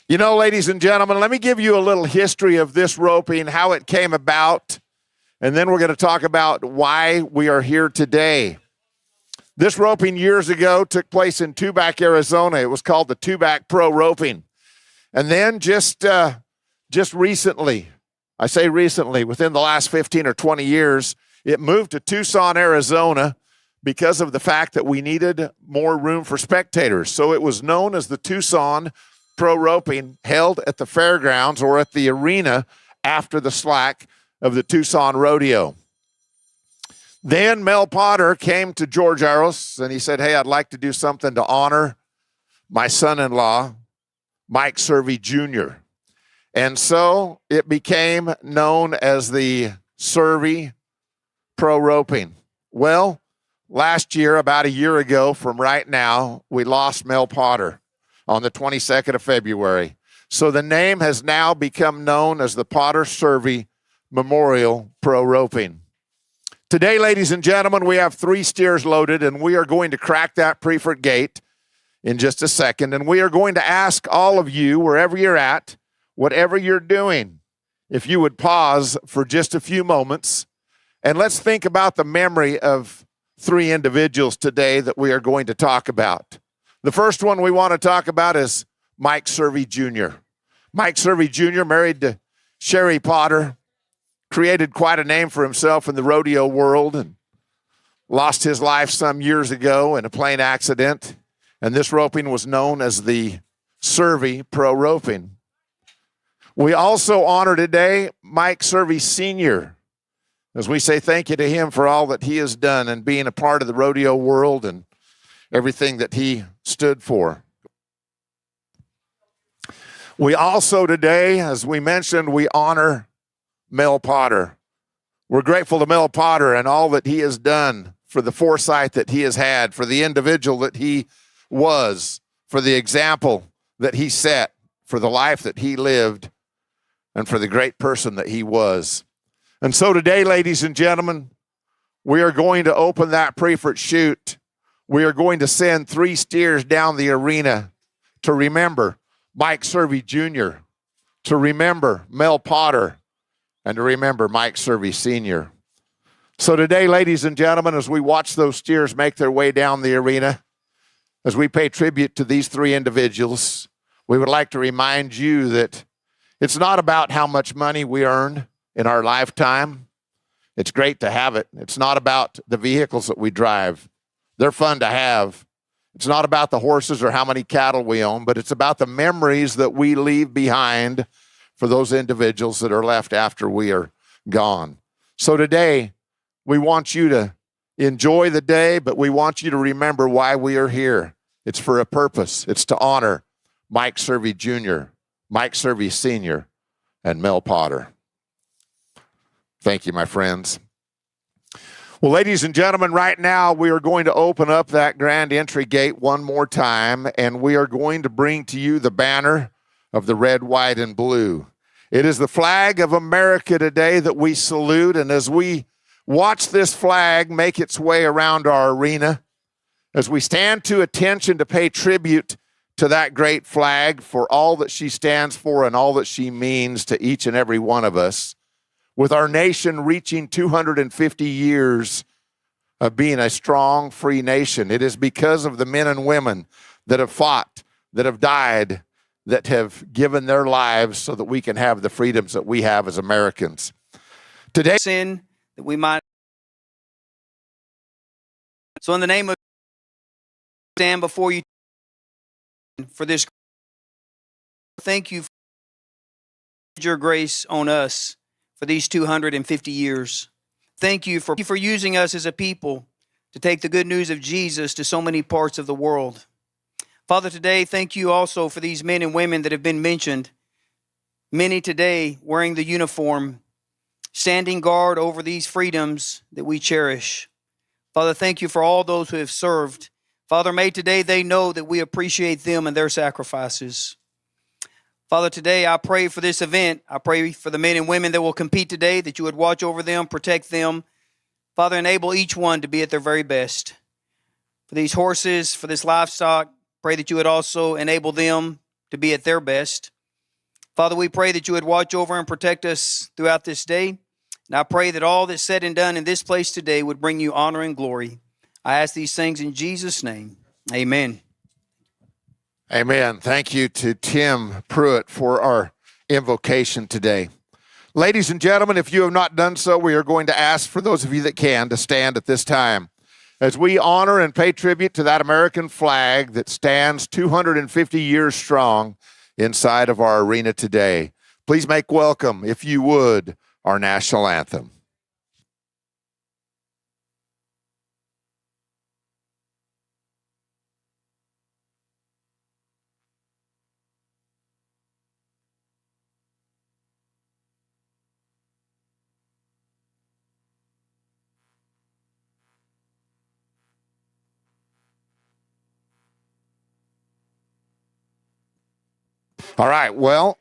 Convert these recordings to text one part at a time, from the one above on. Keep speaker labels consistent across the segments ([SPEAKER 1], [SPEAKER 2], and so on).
[SPEAKER 1] You know, ladies and gentlemen, let me give you a little history of this roping, how it came about, and then we're going to talk about why we are here today. This roping years ago took place in Tubac, Arizona. It was called the Tubac Pro Roping. And then just recently, I say recently, within the last 15 or 20 years, it moved to Tucson, Arizona, because of the fact that we needed more room for spectators. So it was known as the Tucson Pro Roping, held at the fairgrounds or at the arena after the slack of the Tucson Rodeo. Then Mel Potter came to George Aros and he said, hey, I'd like to do something to honor my son-in-law, Mike Servey Jr. And so it became known as the Servey Pro Roping. Well, last year, about a year ago from right now, we lost Mel Potter on the 22nd of February. So the name has now become known as the Potter-Cervi Memorial Pro Roping. Today, ladies and gentlemen, we have 3 steers loaded, and we are going to crack that Preferred gate in just a second. And we are going to ask all of you, wherever you're at, whatever you're doing, if you would pause for just a few moments, and let's think about the memory of 3 individuals today that we are going to talk about. The first one we want to talk about is Mike Servey Jr. Mike Servey Jr., married to Sherry Potter, created quite a name for himself in the rodeo world and lost his life some years ago in a plane accident. And this roping was known as the Servey Pro Roping. We also honor today Mike Servey Sr., as we say thank you to him for all that he has done and being a part of the rodeo world and everything that he stood for. We also today, as we mentioned, we honor Mel Potter. We're grateful to Mel Potter and all that he has done, for the foresight that he has had, for the individual that he was, for the example that he set, for the life that he lived, and for the great person that he was. And so today, ladies and gentlemen, we are going to open that Preferred chute. We are going to send 3 steers down the arena to remember Mike Servey Jr., to remember Mel Potter, and to remember Mike Servey Sr. So today, ladies and gentlemen, as we watch those steers make their way down the arena, as we pay tribute to these 3 individuals, we would like to remind you that it's not about how much money we earn in our lifetime. It's great to have it. It's not about the vehicles that we drive. They're fun to have. It's not about the horses or how many cattle we own, but it's about the memories that we leave behind for those individuals that are left after we are gone. So today, we want you to enjoy the day, but we want you to remember why we are here. It's for a purpose. It's to honor Mike Servey Jr., Mike Servey Sr., and Mel Potter. Thank you, my friends. Well, ladies and gentlemen, right now we are going to open up that grand entry gate one more time, and we are going to bring to you the banner of the red, white, and blue. It is the flag of America today that we salute, and as we watch this flag make its way around our arena, as we stand to attention to pay tribute to that great flag for all that she stands for and all that she means to each and every one of us, with our nation reaching 250 years of being a strong, free nation. It is because of the men and women that have fought, that have died, that have given their lives so that we can have the freedoms that we have as Americans. Today,
[SPEAKER 2] sin that we might. So in the name of, stand before you for this. Thank you for your grace on us for these 250 years. Thank you for using us as a people to take the good news of Jesus to so many parts of the world. Father, today, thank you also for these men and women that have been mentioned. Many today wearing the uniform, standing guard over these freedoms that we cherish. Father, thank you for all those who have served. Father, may today they know that we appreciate them and their sacrifices. Father, today I pray for this event. I pray for the men and women that will compete today, that you would watch over them, protect them. Father, enable each one to be at their very best. For these horses, for this livestock, pray that you would also enable them to be at their best. Father, we pray that you would watch over and protect us throughout this day. And I pray that all that's said and done in this place today would bring you honor and glory. I ask these things in Jesus' name. Amen.
[SPEAKER 1] Amen. Thank you to Tim Pruitt for our invocation today. Ladies and gentlemen, if you have not done so, we are going to ask for those of you that can to stand at this time as we honor and pay tribute to that American flag that stands 250 years strong inside of our arena today. Please make welcome, if you would, our national anthem. All right, well,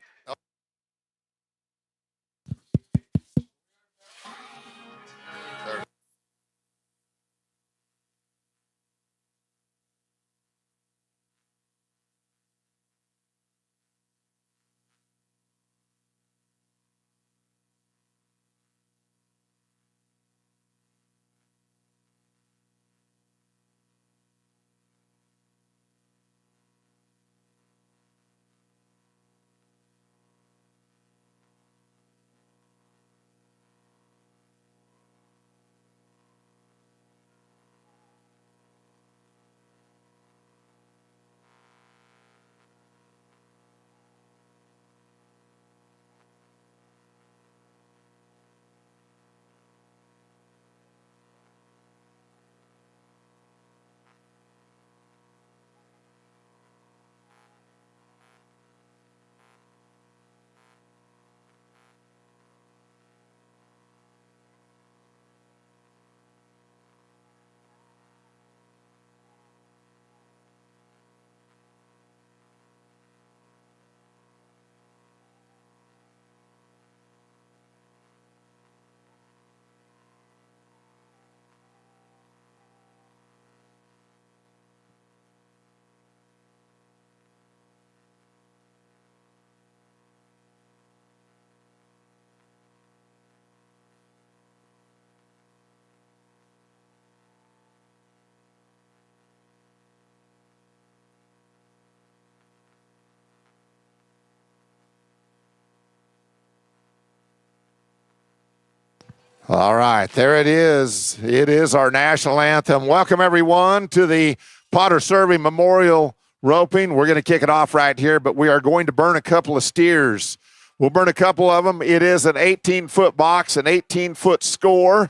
[SPEAKER 1] all right, there it is. It is our national anthem. Welcome, everyone, to the Potter-Cervi Memorial Roping. We're going to kick it off right here, but we are going to burn a couple of steers. We'll burn a couple of them. It is an 18-foot box, an 18-foot score,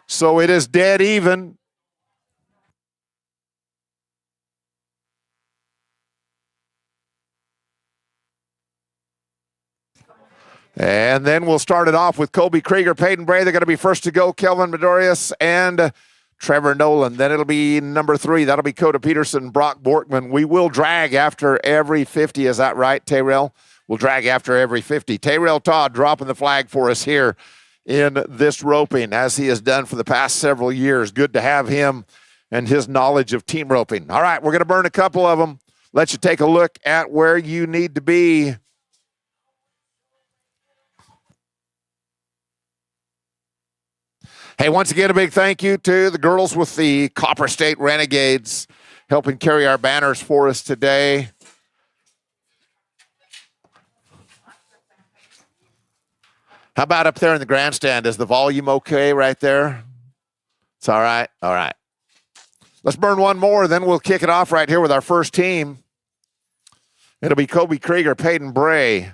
[SPEAKER 1] so it is dead even. And then we'll start it off with Colby Krieger, Peyton Bray. They're going to be first to go, Kelvin Medorius and Trevor Nolan. Then it'll be number 3. That'll be Coda Peterson, Brock Borkman. We will drag after every 50. Is that right, Tayrell? We'll drag after every 50. Tayrell Todd dropping the flag for us here in this roping, as he has done for the past several years. Good to have him and his knowledge of team roping. All right, we're going to burn a couple of them. Let you take a look at where you need to be. Hey, once again, a big thank you to the girls with the Copper State Renegades helping carry our banners for us today. How about up there in the grandstand? Is the volume okay right there? It's all right? All right. Let's burn one more, then we'll kick it off right here with our first team. It'll be Colby Krieger, Peyton Bray.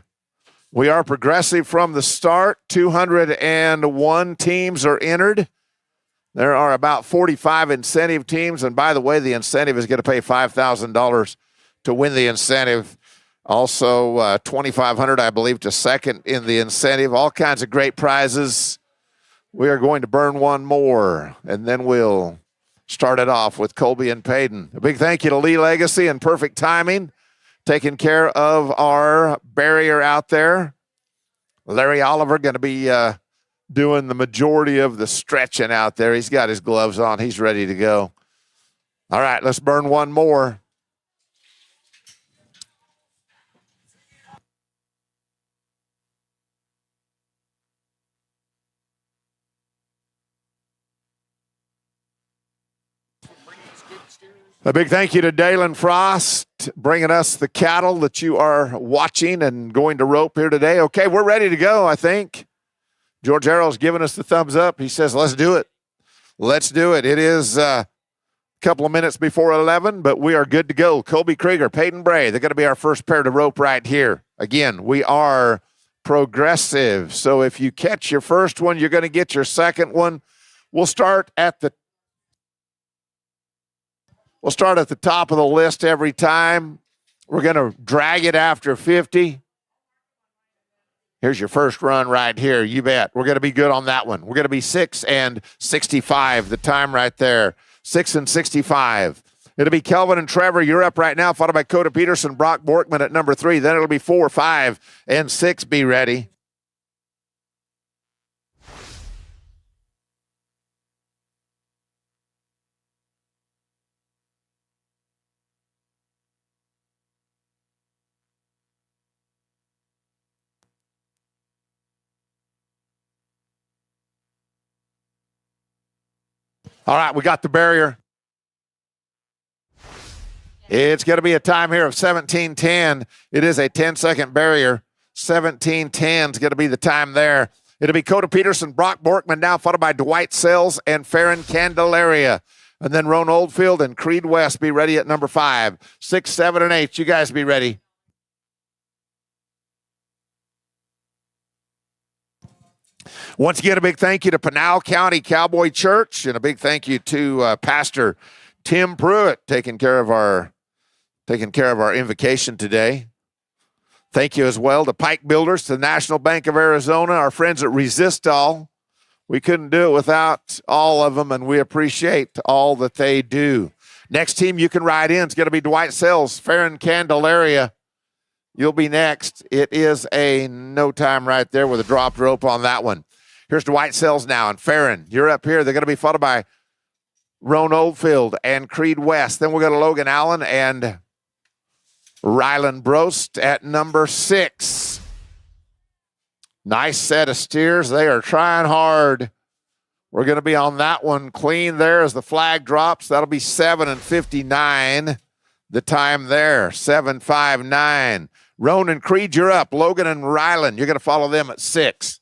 [SPEAKER 1] We are progressive from the start. 201 teams are entered. There are about 45 incentive teams. And by the way, the incentive is going to pay $5,000 to win the incentive. Also, $2,500, I believe, to second in the incentive. All kinds of great prizes. We are going to burn one more, and then we'll start it off with Colby and Peyton. A big thank you to Lee Legacy and Perfect Timing, taking care of our barrier out there. Larry Oliver going to be doing the majority of the stretching out there. He's got his gloves on. He's ready to go. All right, let's burn one more. A big thank you to Dalen Frost bringing us the cattle that you are watching and going to rope here today. Okay, we're ready to go, I think. George Arrow's giving us the thumbs up. He says, let's do it. Let's do it. It is a couple of minutes before 11, but we are good to go. Colby Krieger, Peyton Bray, they're going to be our first pair to rope right here. Again, we are progressive. So if you catch your first one, you're going to get your second one. We'll start at the top of the list every time. We're going to drag it after 50. Here's your first run right here. You bet. We're going to be good on that one. We're going to be 6 and 65, the time right there. 6 and 65. It'll be Kelvin and Trevor. You're up right now, followed by Coda Peterson, Brock Borkman at number 3. Then it'll be 4, 5, and 6. Be ready. All right, we got the barrier. It's going to be a time here of 17:10. It is a 10-second barrier. 17:10 is going to be the time there. It'll be Coda Peterson, Brock Borkman now, followed by Dwight Sells and Farron Candelaria. And then Roan Oldfield and Creed West be ready at number 5. 6, 7, and 8. You guys be ready. Once again, a big thank you to Pinal County Cowboy Church, and a big thank you to Pastor Tim Pruitt taking care of our invocation today. Thank you as well to Pike Builders, to the National Bank of Arizona, our friends at Resistol. We couldn't do it without all of them, and we appreciate all that they do. Next team you can ride in is going to be Dwight Sells, Farron Candelaria. You'll be next. It is a no time right there with a dropped rope on that one. Here's Dwight Sells now, and Farron, you're up here. They're going to be followed by Roan Oldfield and Creed West. Then we'll go to Logan Allen and Rylan Brost at number 6. Nice set of steers. They are trying hard. We're going to be on that one clean there as the flag drops. That'll be 7 and 59. The time there, 7:59. Roan and Creed, you're up. Logan and Rylan, you're going to follow them at 6.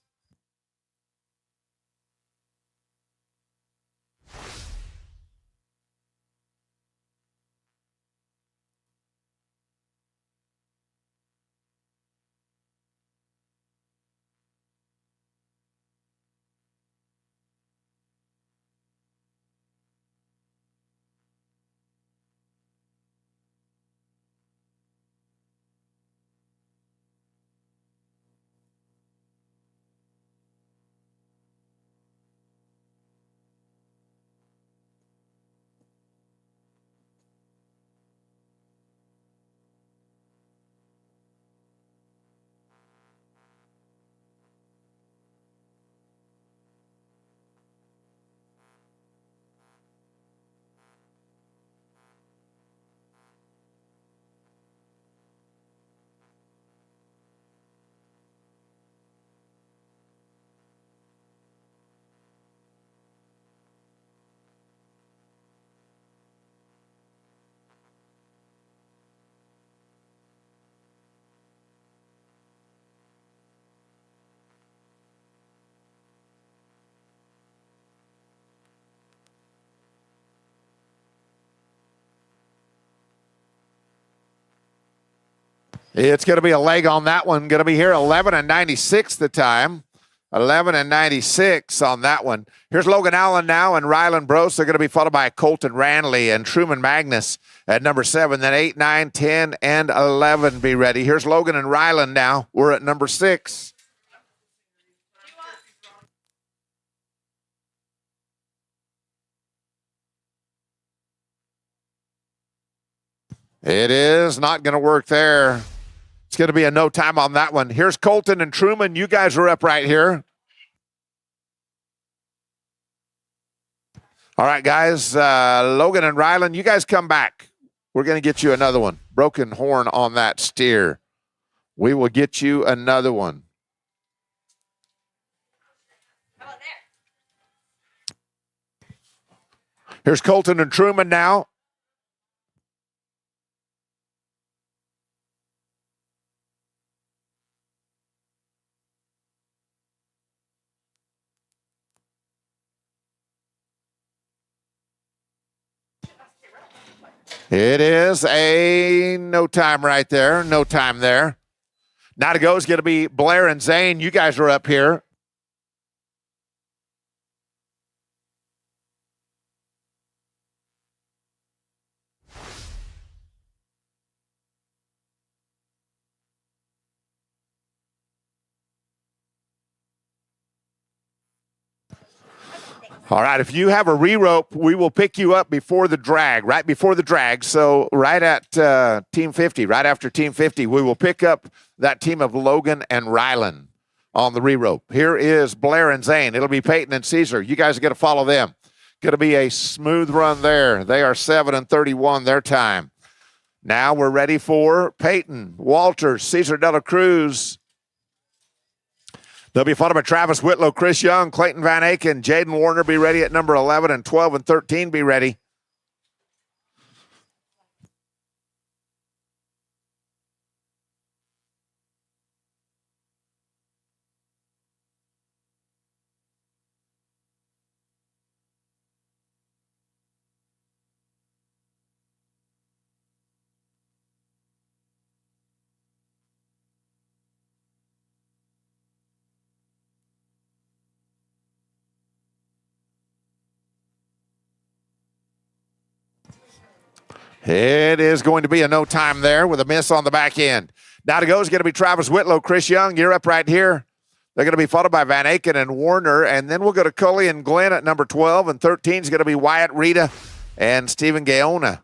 [SPEAKER 1] It's going to be a leg on that one. Going to be here 11 and 96 the time. 11 and 96 on that one. Here's Logan Allen now and Rylan Brost. They're going to be followed by Colton Ranley and Truman Magnus at number 7. Then 8, 9, 10, and 11 be ready. Here's Logan and Rylan now. We're at number 6. It is not going to work there. It's going to be a no time on that one. Here's Colton and Truman. You guys are up right here. All right, guys. Logan and Rylan, you guys come back. We're going to get you another one. Broken horn on that steer. We will get you another one.
[SPEAKER 3] How about there?
[SPEAKER 1] Here's Colton and Truman now. It is a no time right there. No time there. Now to go is going to be Blair and Zane. You guys are up here. All right, if you have a re-rope, we will pick you up before the drag, right before the drag. So right at Team 50, right after Team 50, we will pick up that team of Logan and Rylan on the re-rope. Here is Blair and Zane. It'll be Peyton and Caesar. You guys are going to follow them. Going to be a smooth run there. They are 7:31 their time. Now we're ready for Peyton, Walters, Cesar de la Cruz. They'll be followed by Travis Whitlow, Chris Young, Clayton Van Aken, Jaden Warner be ready at number 11, and 12 and 13 be ready. It is going to be a no time there with a miss on the back end. Now to go is going to be Travis Whitlow, Chris Young. You're up right here. They're going to be followed by Van Aken and Warner, and then we'll go to Cully and Glenn at number 12, and 13 is going to be Wyatt Rita and Stephen Gaona.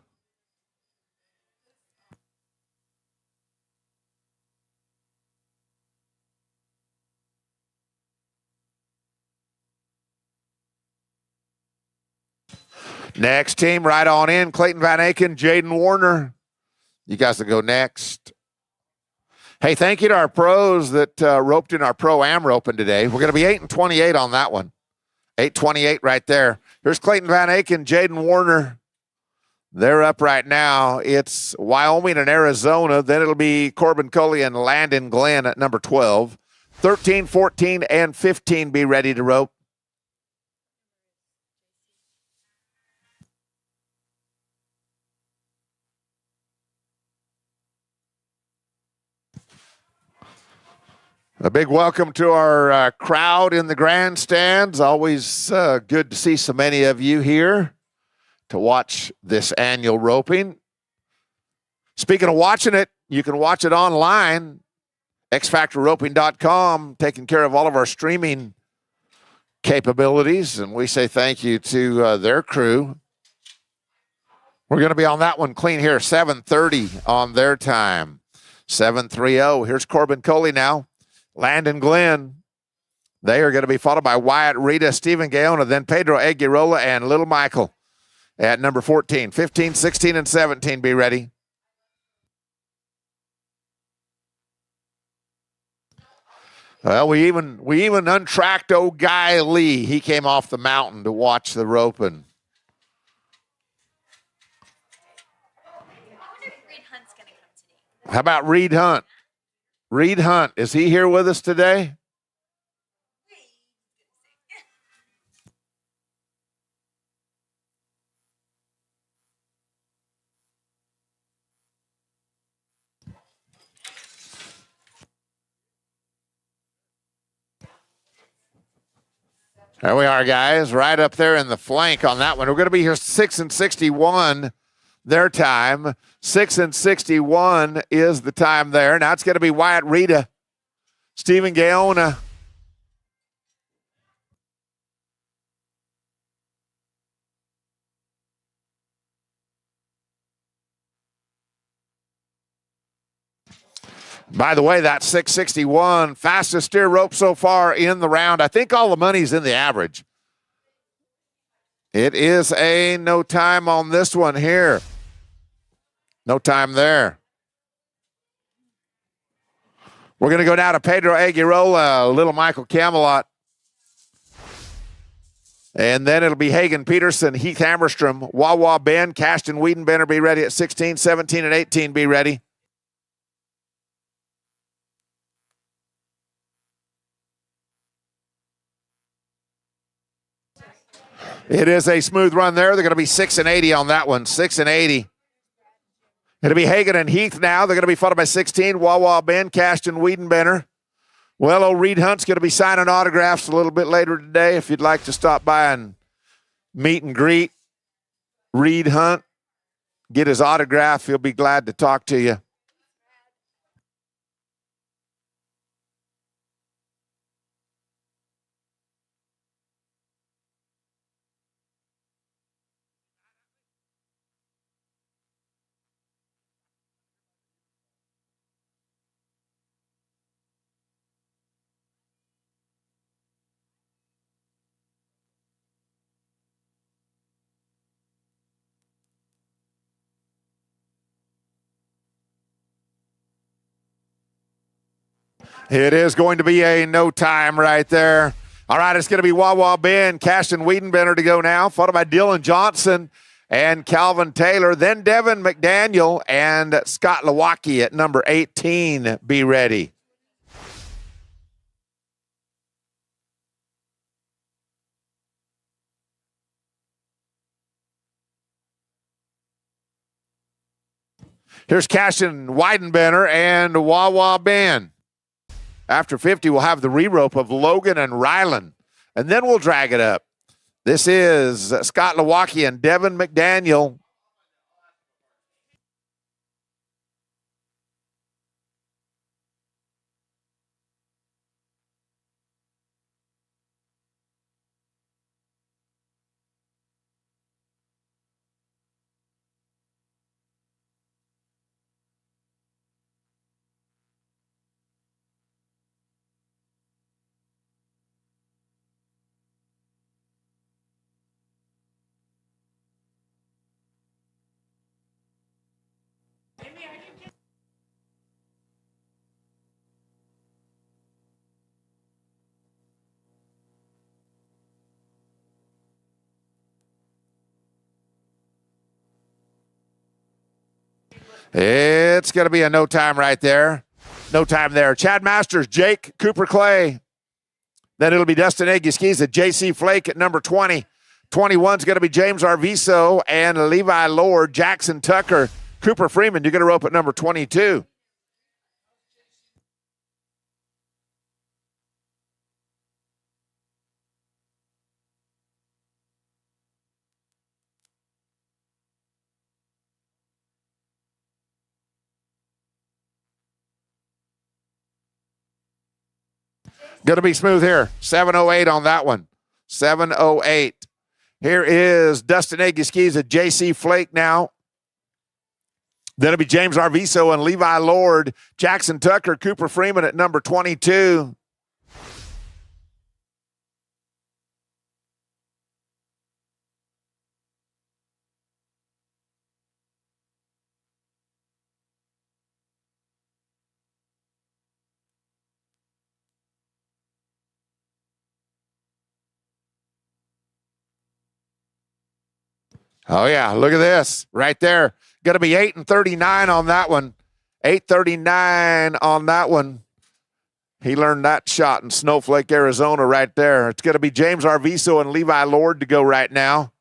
[SPEAKER 1] Next team, right on in, Clayton Van Aken, Jaden Warner. You guys will go next. Hey, thank you to our pros that roped in our Pro-Am roping today. We're going to be 8 and 28 on that one. 8:28 right there. Here's Clayton Van Aken, Jaden Warner. They're up right now. It's Wyoming and Arizona. Then it'll be Corbin Cully and Landon Glenn at number 12. 13, 14, and 15 be ready to rope. A big welcome to our crowd in the grandstands. Always good to see so many of you here to watch this annual roping. Speaking of watching it, you can watch it online, xfactorroping.com, taking care of all of our streaming capabilities, and we say thank you to their crew. We're going to be on that one clean here, 7:30 on their time, 7:30. Here's Corbin Coley now. Landon Glenn. They are going to be followed by Wyatt Rita, Stephen Gaona, then Pedro Aguirola and Little Michael at number 14. 15, 16, and 17 be ready. Well, we even untracked old Guy Lee. He came off the mountain to watch the roping. How about Reed Hunt? Reed Hunt, is he here with us today? There we are, guys, right up there in the flank on that one. We're going to be here 6 and 61 their time. 6 and 61 is the time there. Now it's going to be Wyatt Rita, Stephen Gaona. By the way, that 661, fastest steer rope so far in the round. I think all the money's in the average. It is a no time on this one here. No time there. We're going to go now to Pedro Aguirola, Little Michael Camelot. And then it'll be Hagen Peterson, Heath Hammerstrom, Wawa Ben, Cashton Wiedenbender be ready at 16, 17, and 18 be ready. It is a smooth run there. They're going to be 6 and 80 on that one. 6 and 80. It'll be Hagan and Heath now. They're going to be followed by 16, Wawa Ben, Cashton, Wiedenbenner. Well, old Reed Hunt's going to be signing autographs a little bit later today. If you'd like to stop by and meet and greet Reed Hunt, get his autograph, he'll be glad to talk to you. It is going to be a no time right there. All right, it's going to be Wawa Ben, Cashton Wiedenbenner to go now, followed by Dylan Johnson and Calvin Taylor. Then Devin McDaniel and Scott Lewacki at number 18. Be ready. Here's Cashton Wiedenbenner and Wawa Ben. After 50, we'll have the re-rope of Logan and Ryland, and then we'll drag it up. This is Scott Lewacki and Devin McDaniel. It's going to be a no time right there. No time there. Chad Masters, Jake Cooper Clay. Then it'll be Dustin Eggie-Skis at JC Flake at number 20. 21 is going to be James Arviso and Levi Lord, Jackson Tucker, Cooper Freeman. You're going to rope at number 22. Going to be smooth here. 7:08 on that one. 7:08. Here is Dustin Eggie-Skis at JC Flake now. Then it'll be James Arviso and Levi Lord, Jackson Tucker, Cooper Freeman at number 22. Oh, yeah, look at this right there. Going to be 8:39 on that one. 8:39 on that one. He learned that shot in Snowflake, Arizona right there. It's going to be James Arviso and Levi Lord to go right now.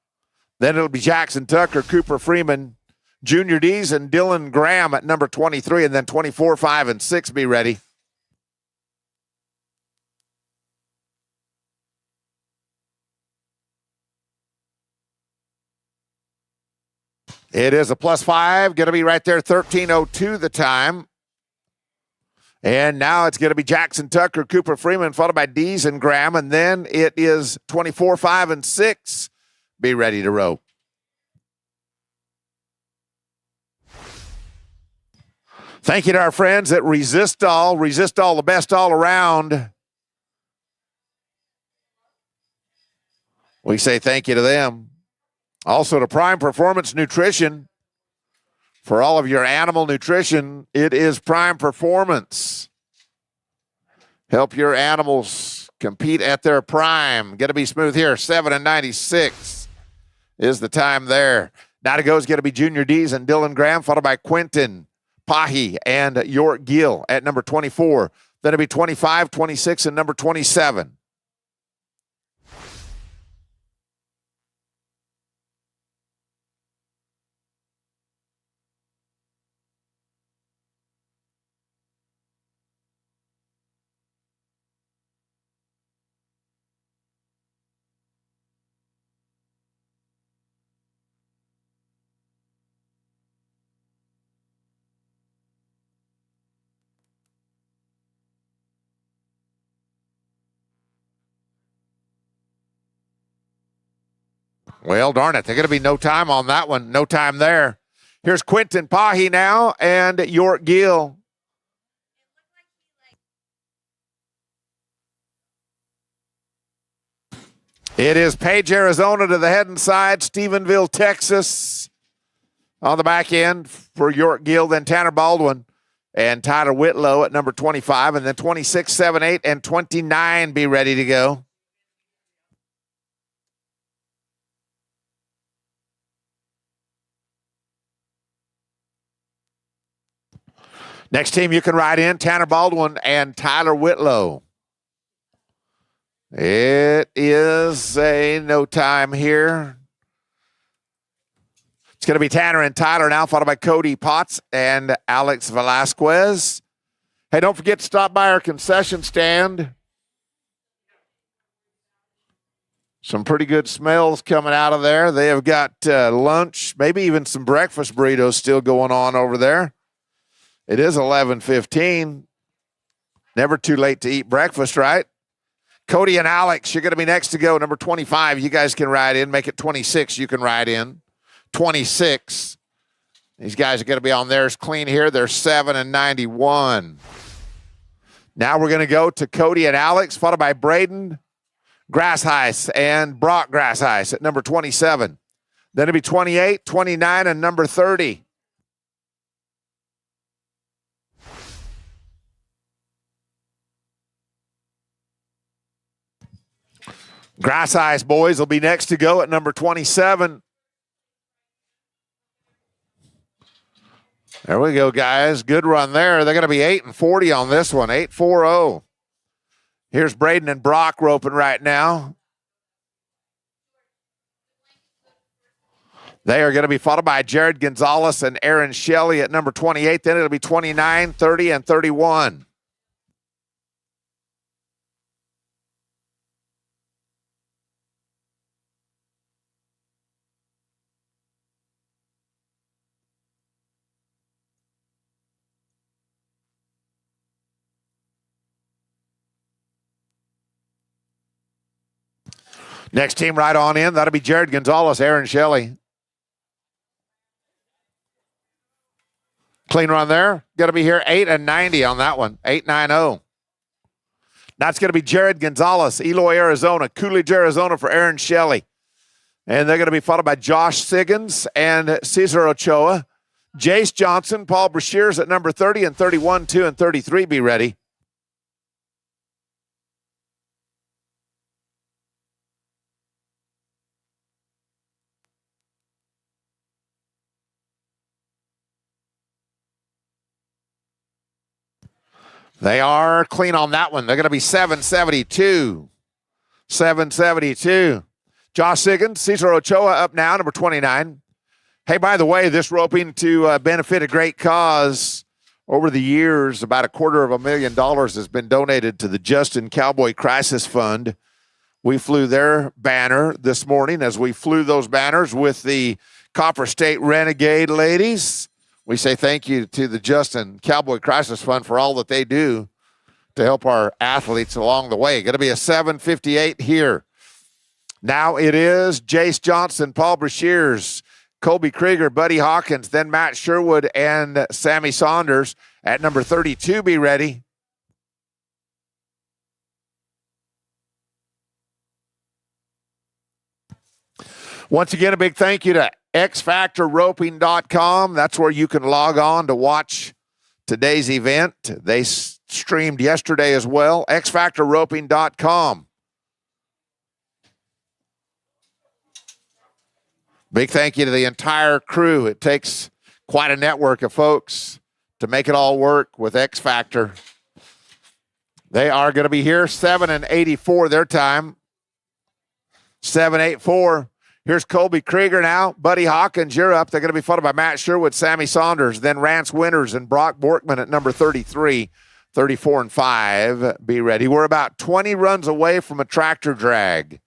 [SPEAKER 1] Then it'll be Jackson Tucker, Cooper Freeman, Junior D's, and Dylan Graham at number 23, and then 24, 5, and 6 be ready. It is a +5, going to be right there, 13:02 the time. And now it's going to be Jackson Tucker, Cooper Freeman, followed by Dees and Graham, and then it is 24, 5, and 6. Be ready to row. Thank you to our friends at Resist All, the best all around. We say thank you to them. Also to Prime Performance Nutrition. For all of your animal nutrition, it is Prime Performance. Help your animals compete at their prime. Going to be smooth here. 7:96 is the time there. Now to go is going to be Junior D's and Dylan Graham, followed by Quentin Pahi and York Gill at number 24. Then it'll be 25, 26, and number 27. Well, darn it. There's going to be no time on that one. No time there. Here's Quentin Pahi now and York Gill. It is Page, Arizona to the head and side. Stephenville, Texas on the back end for York Gill. Then Tanner Baldwin and Tyler Whitlow at number 25. And then 26, 7, 8, and 29 be ready to go. Next team you can ride in, Tanner Baldwin and Tyler Whitlow. It is a no time here. It's going to be Tanner and Tyler now, followed by Cody Potts and Alex Velasquez. Hey, don't forget to stop by our concession stand. Some pretty good smells coming out of there. They have got lunch, maybe even some breakfast burritos still going on over there. It is 11:15. Never too late to eat breakfast, right? Cody and Alex, you're going to be next to go. Number 25, you guys can ride in. Make it 26, you can ride in. 26. These guys are going to be on theirs clean here. They're 7 and 91. Now we're going to go to Cody and Alex, followed by Braden Grassheis and Brock Grassheis at number 27. Then it'll be 28, 29, and number 30. Grassheis boys will be next to go at number 27. There we go, guys. Good run there. They're going to be 8 and 40 on this one, 8-4-0. Here's Braden and Brock roping right now. They are going to be followed by Jared Gonzalez and Aaron Shelley at number 28. Then it'll be 29, 30, and 31. Next team right on in, that'll be Jared Gonzalez, Aaron Shelley. Clean run there. Going to be here 8 and 90 on that one, 8-9-0. That's going to be Jared Gonzalez, Eloy, Arizona, Coolidge, Arizona for Aaron Shelley. And they're going to be followed by Josh Siggins and Cesar Ochoa. Jace Johnson, Paul Brashears at number 30 and 31, 2, and 33 be ready. They are clean on that one. They're going to be 772. 772. Josh Siggins, Cesar Ochoa up now, number 29. Hey, by the way, this roping to benefit a great cause. Over the years, about $250,000 has been donated to the Justin Cowboy Crisis Fund. We flew their banner this morning as we flew those banners with the Copper State Renegade ladies. We say thank you to the Justin Cowboy Crisis Fund for all that they do to help our athletes along the way. Going to be a 7:58 here. Now it is Jace Johnson, Paul Brashears, Colby Krieger, Buddy Hawkins, then Matt Sherwood and Sammy Saunders at number 32. Be ready. Once again, a big thank you to xfactorroping.com. That's where you can log on to watch today's event. They streamed yesterday as well. xfactorroping.com. Big thank you to the entire crew. It takes quite a network of folks to make it all work with X Factor. They are going to be here 7 and 84 their time. 7-8-4. Here's Colby Krieger now. Buddy Hawkins, you're up. They're going to be followed by Matt Sherwood, Sammy Saunders, then Rance Winters and Brock Borkman at number 33, 34, and 5. Be ready. We're about 20 runs away from a tractor drag.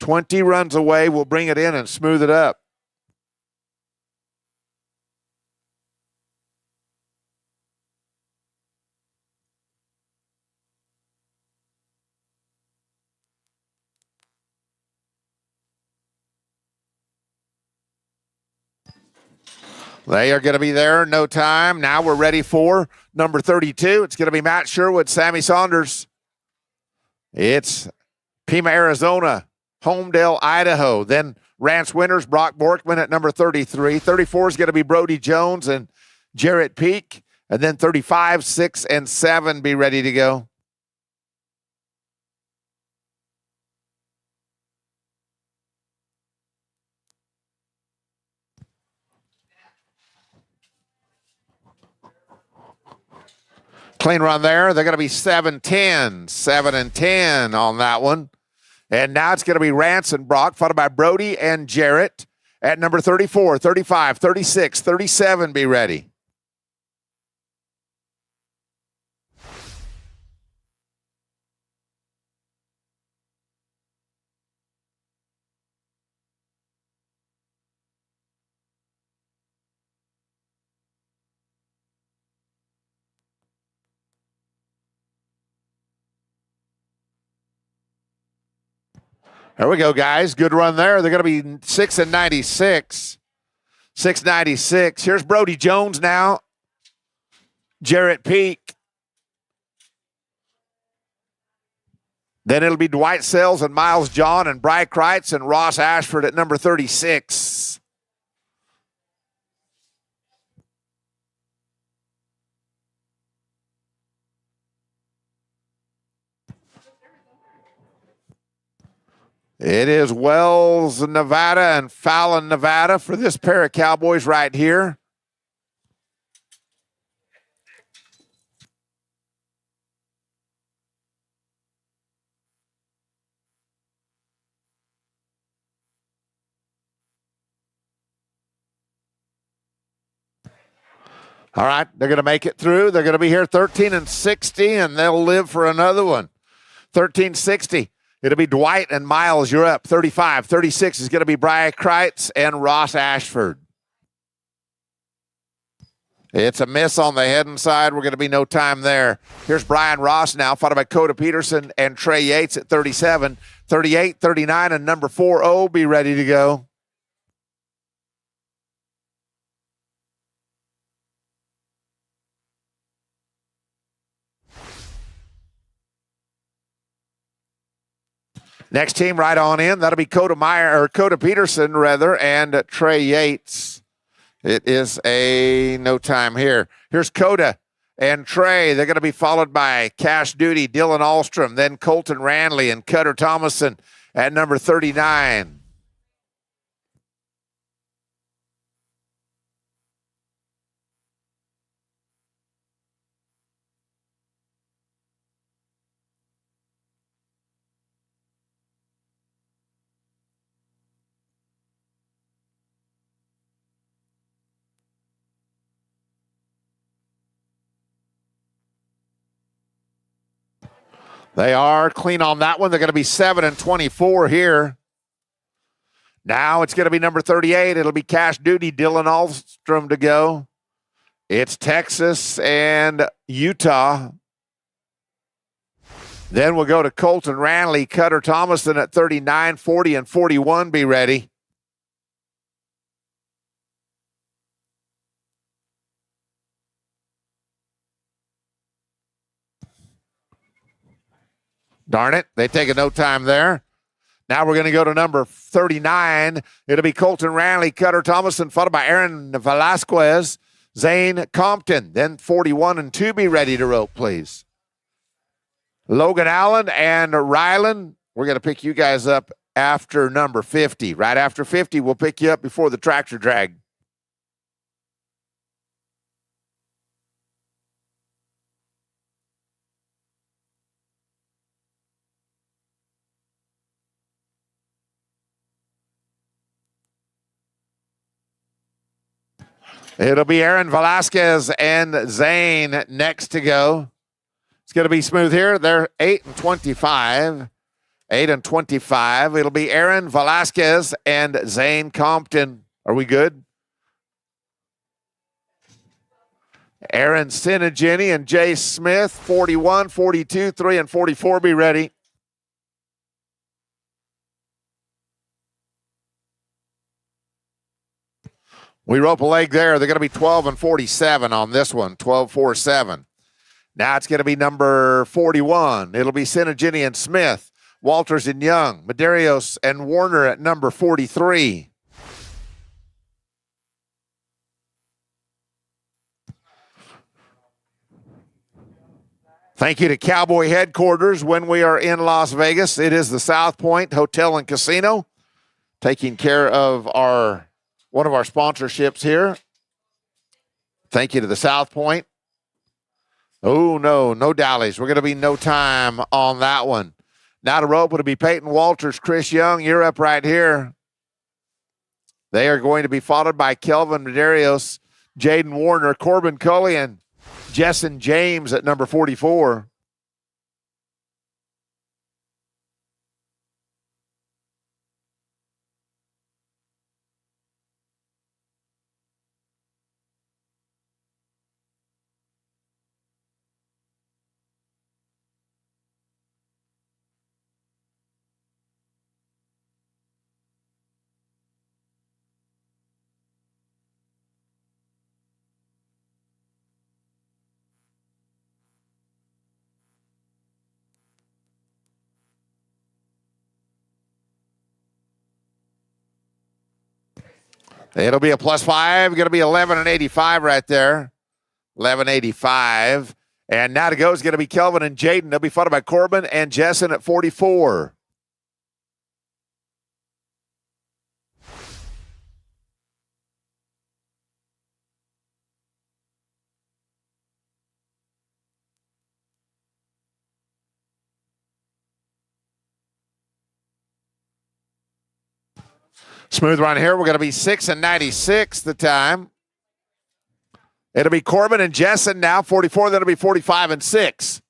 [SPEAKER 1] 20 runs away. We'll bring it in and smooth it up. They are going to be there in no time. Now we're ready for number 32. It's going to be Matt Sherwood, Sammy Saunders. It's Pima, Arizona, Homedale, Idaho. Then Rance Winters, Brock Borkman at number 33. 34 is going to be Brody Jones and Jarrett Peak. And then 35, 6, and 7 be ready to go. Clean run there. They're going to be 7-10. 7 and 10 on that one. And now it's going to be Rance and Brock, followed by Brody and Jarrett at number 34, 35, 36, 37. Be ready. There we go, guys. Good run there. They're going to be 6 and 96. 696. Here's Brody Jones now. Jarrett Peak. Then it'll be Dwight Sells and Miles John and Bry Kreitz and Ross Ashford at number 36. It is Wells, Nevada, and Fallon, Nevada for this pair of Cowboys right here. All right, they're going to make it through. They're going to be here 13 and 60, and they'll live for another one. 13-60. It'll be Dwight and Miles. You're up. 35. 36 is going to be Bry Kreitz and Ross Ashford. It's a miss on the head and side. We're going to be no time there. Here's Brian Ross now, followed by Coda Peterson and Trey Yates at 37. 38, 39, and number 40 be ready to go. Next team right on in. That'll be Coda Peterson, rather, and Trey Yates. It is a no time here. Here's Coda and Trey. They're going to be followed by Cash Duty, Dylan Alstrom, then Colton Randley and Cutter Thomason at number 39. They are clean on that one. They're going to be 7 and 24 here. Now it's going to be number 38. It'll be Cash Duty, Dylan Alstrom to go. It's Texas and Utah. Then we'll go to Colton Ranley, Cutter Thomason at 39, 40, and 41. Be ready. Darn it, they take a no time there. Now we're going to go to number 39. It'll be Colton Ranley, Cutter Thomason, followed by Aaron Velasquez, Zane Compton. Then 41 and 2, be ready to rope, please. Logan Allen and Ryland, we're going to pick you guys up after number 50. Right after 50, we'll pick you up before the tractor drag. It'll be Aaron Velasquez and Zane next to go. It's going to be smooth here. They're 8 and 25. 8 and 25. It'll be Aaron Velasquez and Zane Compton. Are we good? Aaron Sinagini and Jay Smith, 41, 42, 3, and 44. Be ready. We rope a leg there. They're going to be 12 and 47 on this one, 12-4-7. Now it's going to be number 41. It'll be Sinagini and Smith, Walters and Young, Medeiros and Warner at number 43. Thank you to Cowboy Headquarters when we are in Las Vegas. It is the South Point Hotel and Casino, taking care of one of our sponsorships here. Thank you to the South Point. Oh, no dallies. We're going to be no time on that one. Now to rope, it'll be Peyton Walters, Chris Young. You're up right here. They are going to be followed by Kelvin Medeiros, Jaden Warner, Corbin Cully, and Jessen James at number 44. It'll be a +5. Going to be 11 and 85 right there. 11.85. And now to go is going to be Kelvin and Jaden. They'll be followed by Corbin and Jessen at 44. Smooth run here. We're going to be 6 and 96 the time. It'll be Corbin and Jessen now, 44. Then it'll be 45 and 6.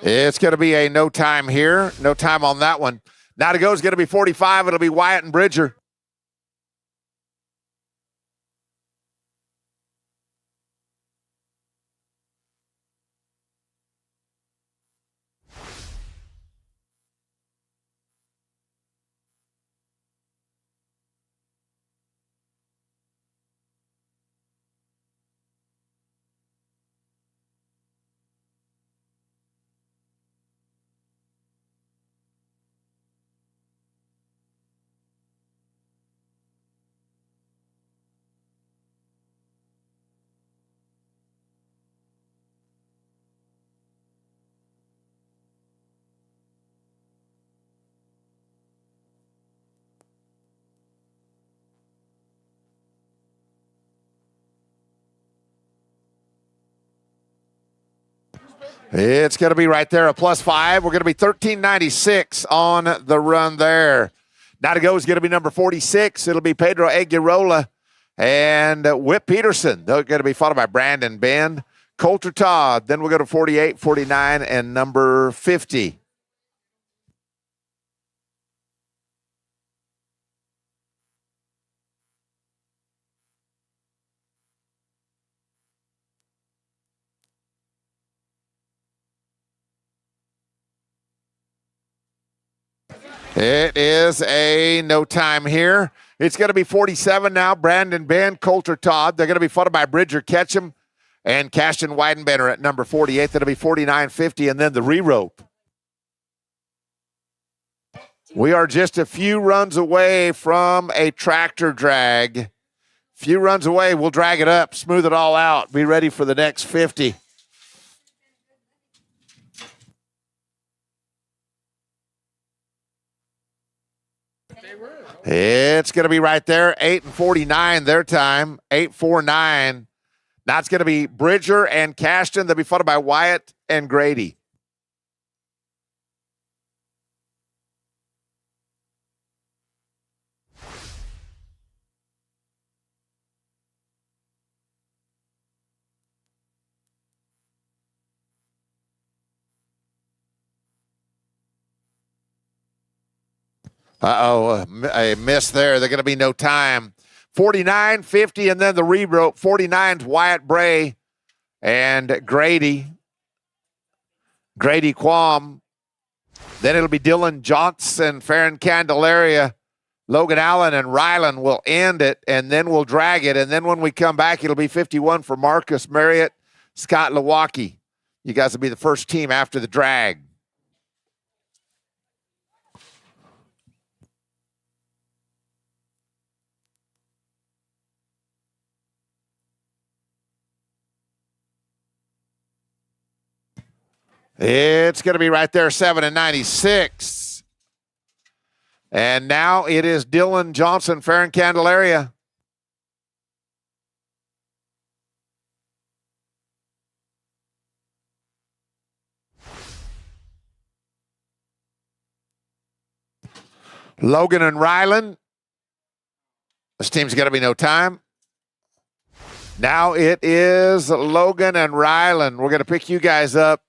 [SPEAKER 1] It's going to be a no time here. No time on that one. Now to go is going to be 45. It'll be Wyatt and Bridger. It's going to be right there, a +5. We're going to be 13.96 on the run there. Now to go is going to be number 46. It'll be Pedro Aguirola and Whip Peterson. They're going to be followed by Brandon Ben, Coulter Todd. Then we'll go to 48, 49, and number 50. It is a no time here. It's going to be 47 now. Brandon Ben, Coulter Todd. They're going to be followed by Bridger Ketchum and Caston Weidenbender at number 48. That'll be 49.50, and then the re-rope. We are just a few runs away from a tractor drag. Few runs away. We'll drag it up, smooth it all out, be ready for the next 50. It's going to be right there, 8:49 their time, 8:49. Now it's going to be Bridger and Caston. They'll be followed by Wyatt and Grady. A miss there. They're going to be no time. 49.50, and then the re-rope. 49's Wyatt Bray and Grady Quam. Then it'll be Dylan Johnson, Farron Candelaria, Logan Allen, and Ryland will end it, and then we'll drag it. And then when we come back, it'll be 51 for Marcus Marriott, Scott Lewacki. You guys will be the first team after the drag. It's going to be right there, 7:96. And now it is Dylan Johnson, Farron Candelaria. Logan and Ryland. This team's going to be no time. Now it is Logan and Ryland. We're going to pick you guys up.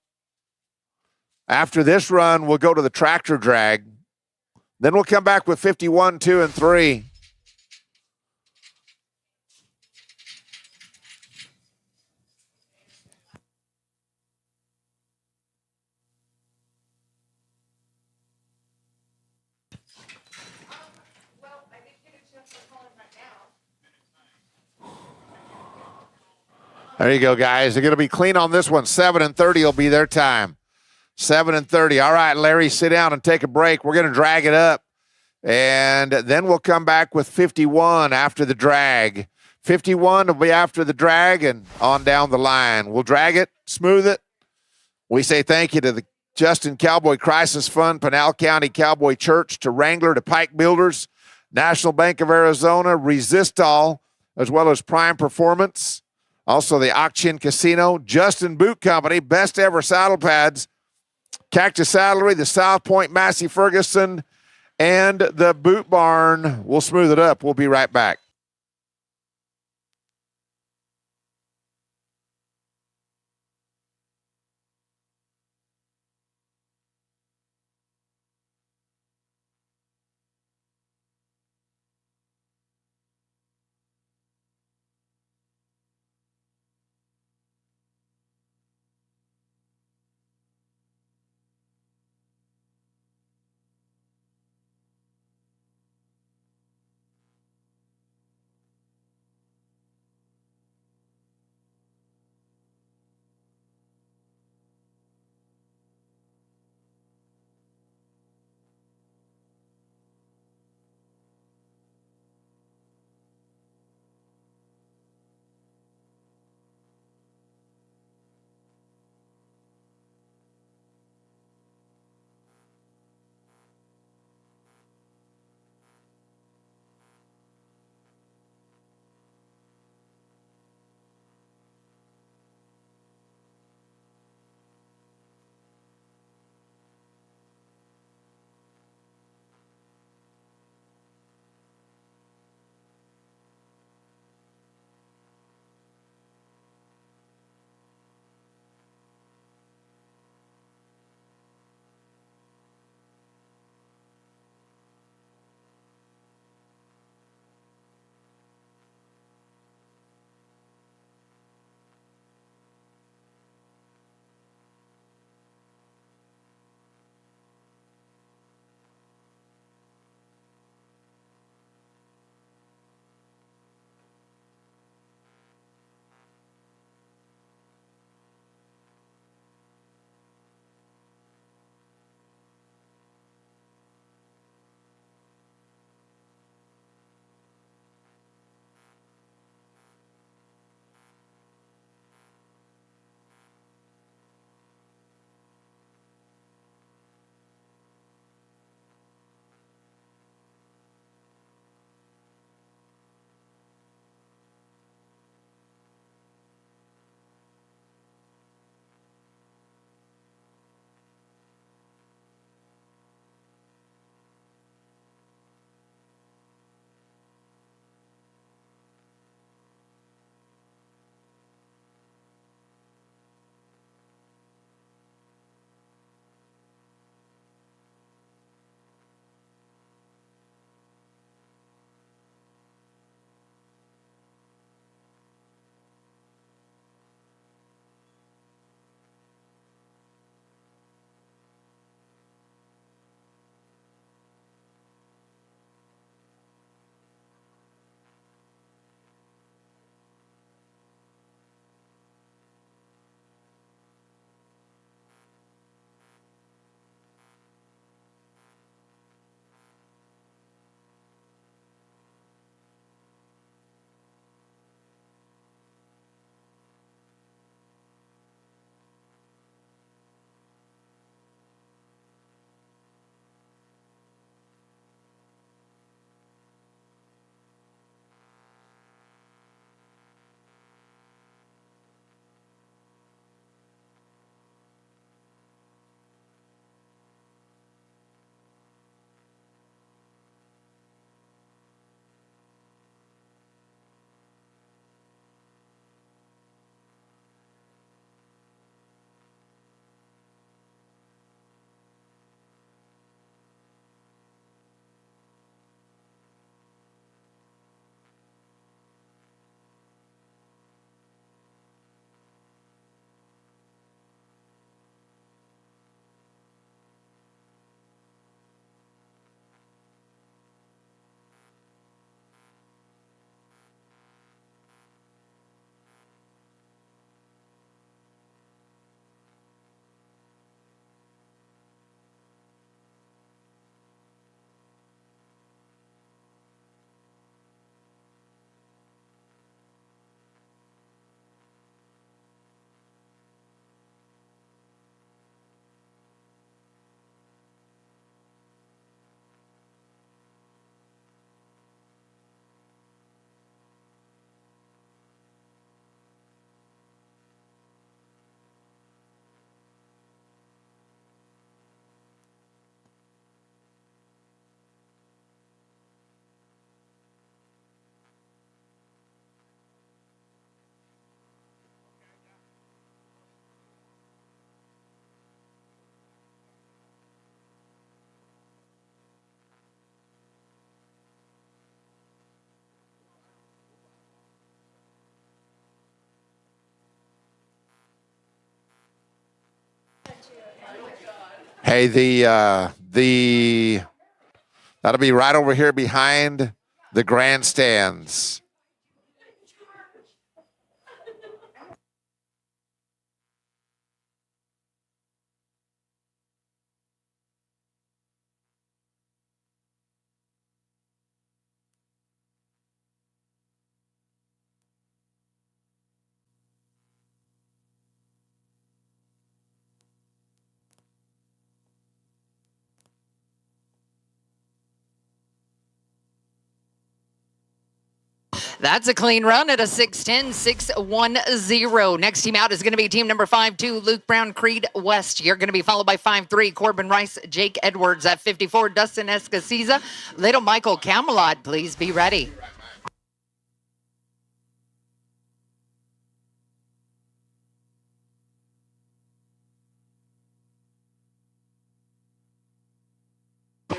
[SPEAKER 1] After this run, we'll go to the tractor drag. Then we'll come back with 51, 2, and 3. There you go, guys. They're going to be clean on this one. 7:30 will be their time. 7:30. All right, Larry, sit down and take a break. We're going to drag it up, and then we'll come back with 51 after the drag. 51 will be after the drag and on down the line. We'll drag it, smooth it. We say thank you to the Justin Cowboy Crisis Fund, Pinal County Cowboy Church, to Wrangler, to Pike Builders, National Bank of Arizona, Resistol, as well as Prime Performance. Also the Auction Casino, Justin Boot Company, Best Ever Saddle Pads, Cactus Saddlery, the South Point Massey Ferguson, and the Boot Barn. We'll smooth it up. We'll be right back. Hey, that'll be right over here behind the grandstands.
[SPEAKER 3] That's a clean run at a 6'10", 6'10". Next team out is going to be team number 5'2", Luke Brown, Creed West. You're going to be followed by 5'3", Corbin Rice, Jake Edwards. At 54, Dustin Escasiza, Little Michael Camelot. Please be ready.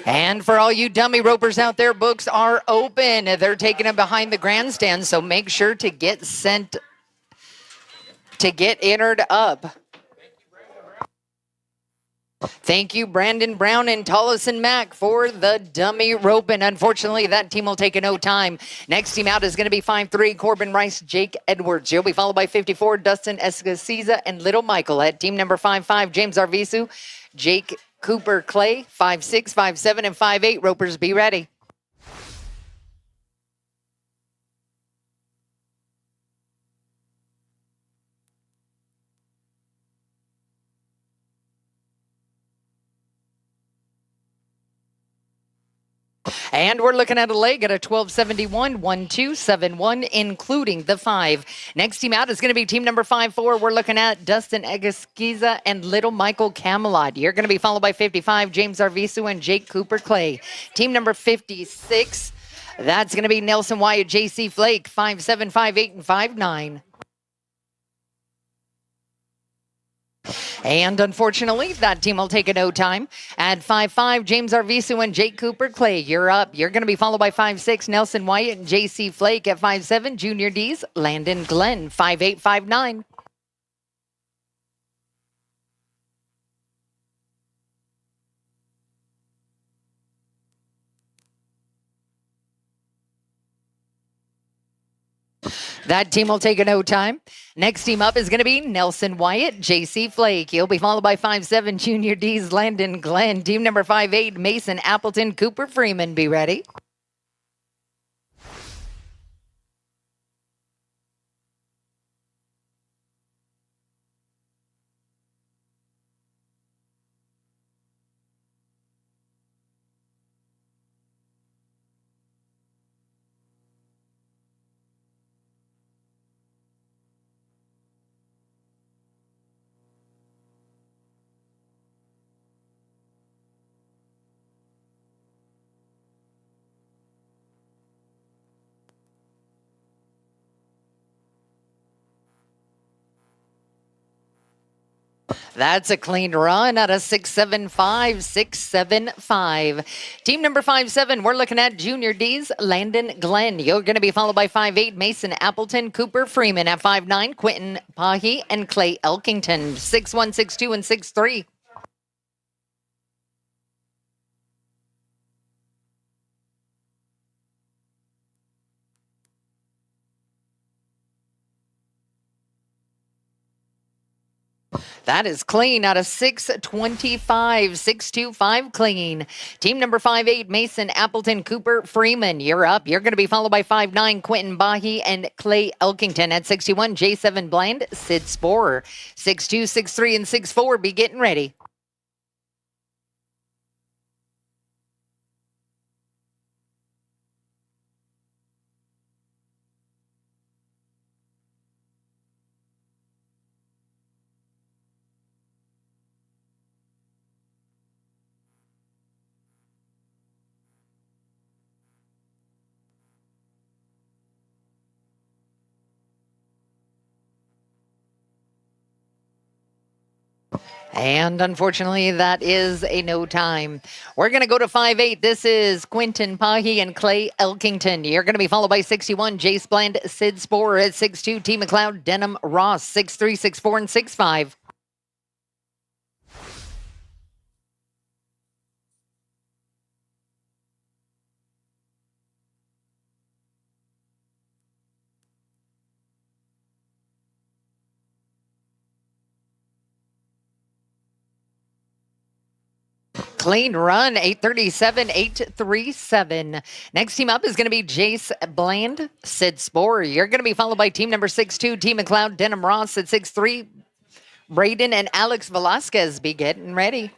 [SPEAKER 3] And for all you dummy ropers out there, books are open. They're taking them behind the grandstand, so make sure to get entered up. Thank you, Brandon Brown and Tollison Mack, for the dummy roping. Unfortunately, that team will take a no time. Next team out is going to be 5'3", Corbin Rice, Jake Edwards. You'll be followed by 54, Dustin Escasiza and Little Michael. At team number 5'5", James Arvisu, Jake Cooper Clay, 5'6", 5'7", and 5'8". Ropers, be ready. And we're looking at a leg at a 1271, 1271, including the 5. Next team out is going to be team number 54. We're looking at Dustin Egaskiza and Little Michael Camelot. You're going to be followed by 55, James Arvisu and Jake Cooper Clay. Team number 56, that's going to be Nelson Wyatt, JC Flake, 5'7", 5'8", and 5'9". And unfortunately, that team will take a no time. At 5'5", James Arvisu and Jake Cooper Clay, you're up. You're going to be followed by 5'6", Nelson Wyatt and JC Flake. At 5'7", Junior D's, Landon Glenn, 5'8", 5'9". That team will take a no time. Next team up is going to be Nelson Wyatt, JC Flake. He'll be followed by 5'7", Junior D's, Landon Glenn. Team number 5'8", Mason Appleton, Cooper Freeman. Be ready. That's a clean run at a 6'7", 6'7". Team number 5'7", we're looking at Junior D's, Landon Glenn. You're going to be followed by 5'8", Mason Appleton, Cooper Freeman. At 5'9", Quentin Pahi and Clay Elkington, 6'1", 6'2", and 6'3". That is clean out of 6'25", 6'25", clean. Team number 5'8", Mason Appleton, Cooper Freeman. You're up. You're going to be followed by 5'9", Quentin Bahi and Clay Elkington. At 61, J7 Bland, Sid Sporer. 6'2", 6'3", and 6'4". Be getting ready. And unfortunately, that is a no time. We're going to go to 5'8". This is Quentin Pahi and Clay Elkington. You're going to be followed by 61, Jace Bland, Sid Sporer. At 6'2", T. McLeod, Denham Ross, 6'3", 6'4", and 6'5". Clean run, 837, 837. Next team up is going to be Jace Bland, Sid Spore. You're going to be followed by team number 6-2, Team McLeod, Denham Ross at 6-3. Braden and Alex Velasquez, be getting ready.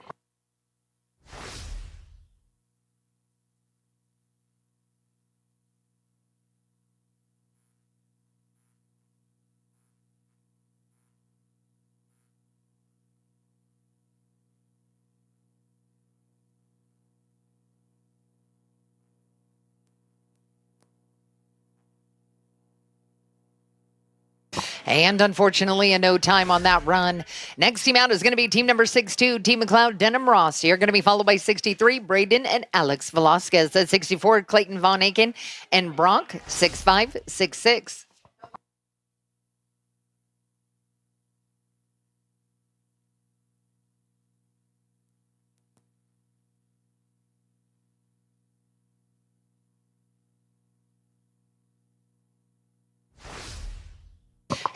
[SPEAKER 3] And unfortunately, a no time on that run. Next team out is going to be team number 6-2, Team McLeod, Denham Ross. You're going to be followed by 63, Braden and Alex Velasquez. At 64, Clayton Von Aiken and Brock, 65, 66.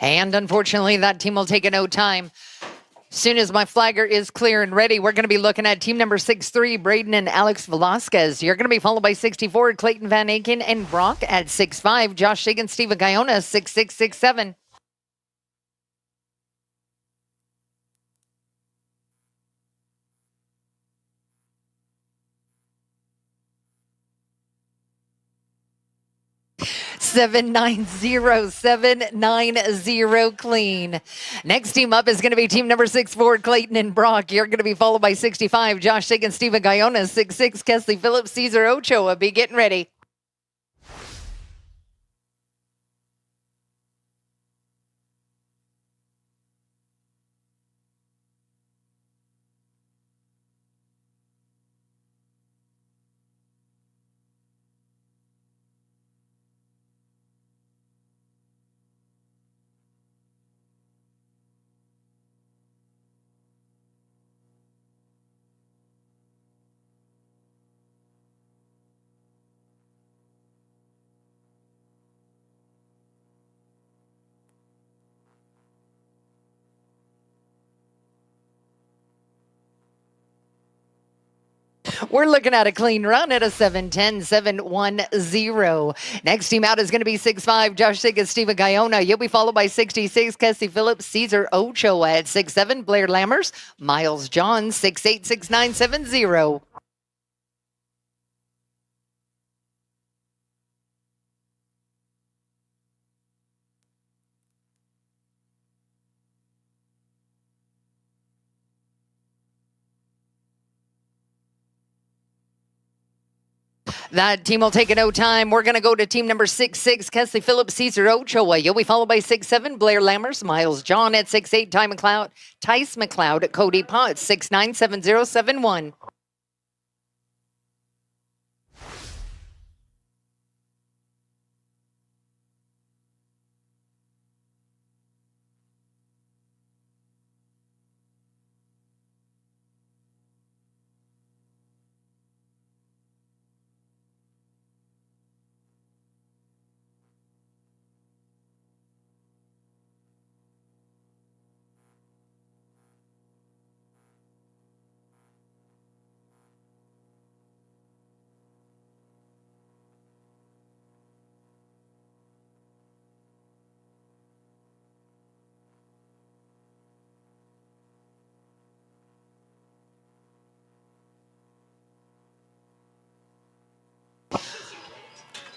[SPEAKER 3] And unfortunately, that team will take a no time. Soon as my flagger is clear and ready, we're going to be looking at team number 6-3, Braden and Alex Velasquez. You're going to be followed by 64, Clayton Van Aiken and Brock at 6-5, Josh Shiggins, Steven Guyona, 6-6, 6-7. 790, 790 clean. Next team up is going to be team number 6-4, Clayton and Brock. You're going to be followed by 65, Josh Shiggins, Steven Guyona, 6-6, Kesley Phillips, Cesar Ochoa. Be getting ready. We're looking at a clean run at a 710, 710. Next team out is going to be 6-5, Josh Shiggins, Steven Guyona. You'll be followed by 66, Kesley Phillips, Cesar Ochoa at 6-7, Blair Lammers, Miles John, 6-8, 6-9, 7-0. That team will take a no time. We're going to go to team number 6-6, Kesley Phillips, Cesar Ochoa. You'll be followed by 6-7, Blair Lammers, Miles John at 6-8, Tice McLeod, Cody Potts, 6-9, 7-0, 7-1.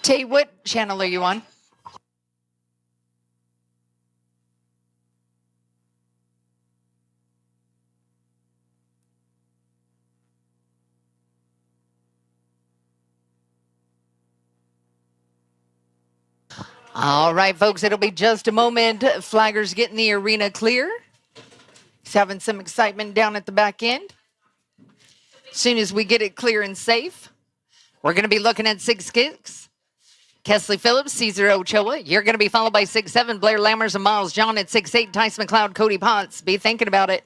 [SPEAKER 3] Tay, what channel are you on? All right, folks, it'll be just a moment. Flaggers getting the arena clear. He's having some excitement down at the back end. As soon as we get it clear and safe, we're going to be looking at 6 kicks. Kesley Phillips, Cesar Ochoa. You're going to be followed by 6-7, Blair Lammers and Miles John at 6-8, Tice McLeod, Cody Potts. Be thinking about it.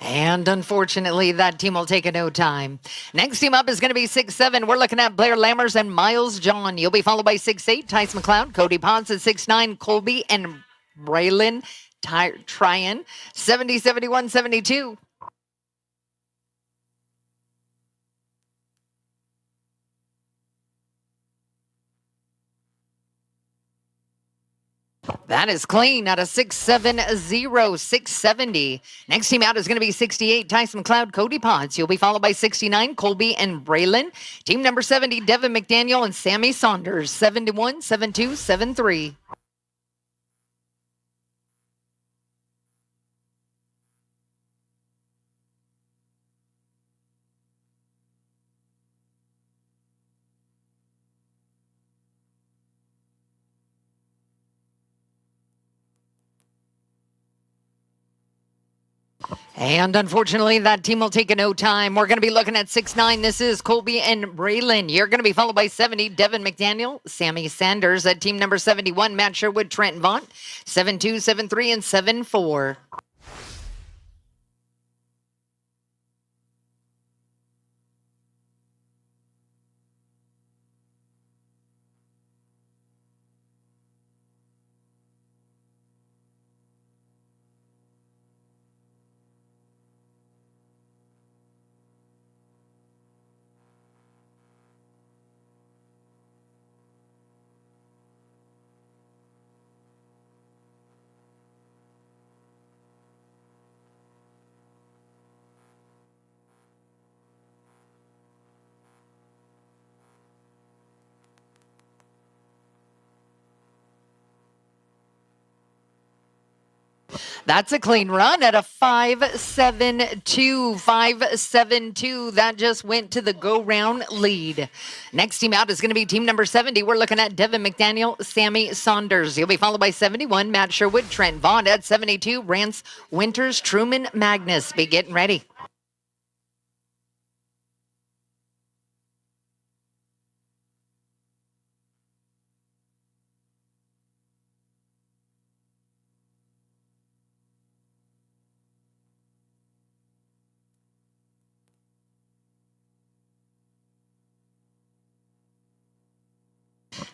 [SPEAKER 3] And unfortunately, that team will take a no time. Next team up is going to be 6-7. We're looking at Blair Lammers and Miles John. You'll be followed by 6-8, Tice McLeod, Cody Ponce at 6-9, Colby and Braylon Tryon, 70, 71, 72. That is clean out of 670, 670. Next team out is going to be 68, Tyson McLeod, Cody Potts. You'll be followed by 69, Colby and Braylon. Team number 70, Devin McDaniel and Sammy Saunders, 71, 72, 73. And unfortunately, that team will take a no time. We're going to be looking at 6-9. This is Colby and Braylon. You're going to be followed by 70, Devin McDaniel, Sammy Sanders at team number 71, Matt Sherwood, Trent Vaught, 7-2, 7-3, and 7-4. That's a clean run at a 5-7-2, 5-7-2. That just went to the go-round lead. Next team out is going to be team number 70. We're looking at Devin McDaniel, Sammy Saunders. You'll be followed by 71, Matt Sherwood, Trent Vaught at 72, Rance Winters, Truman Magnus. Be getting ready.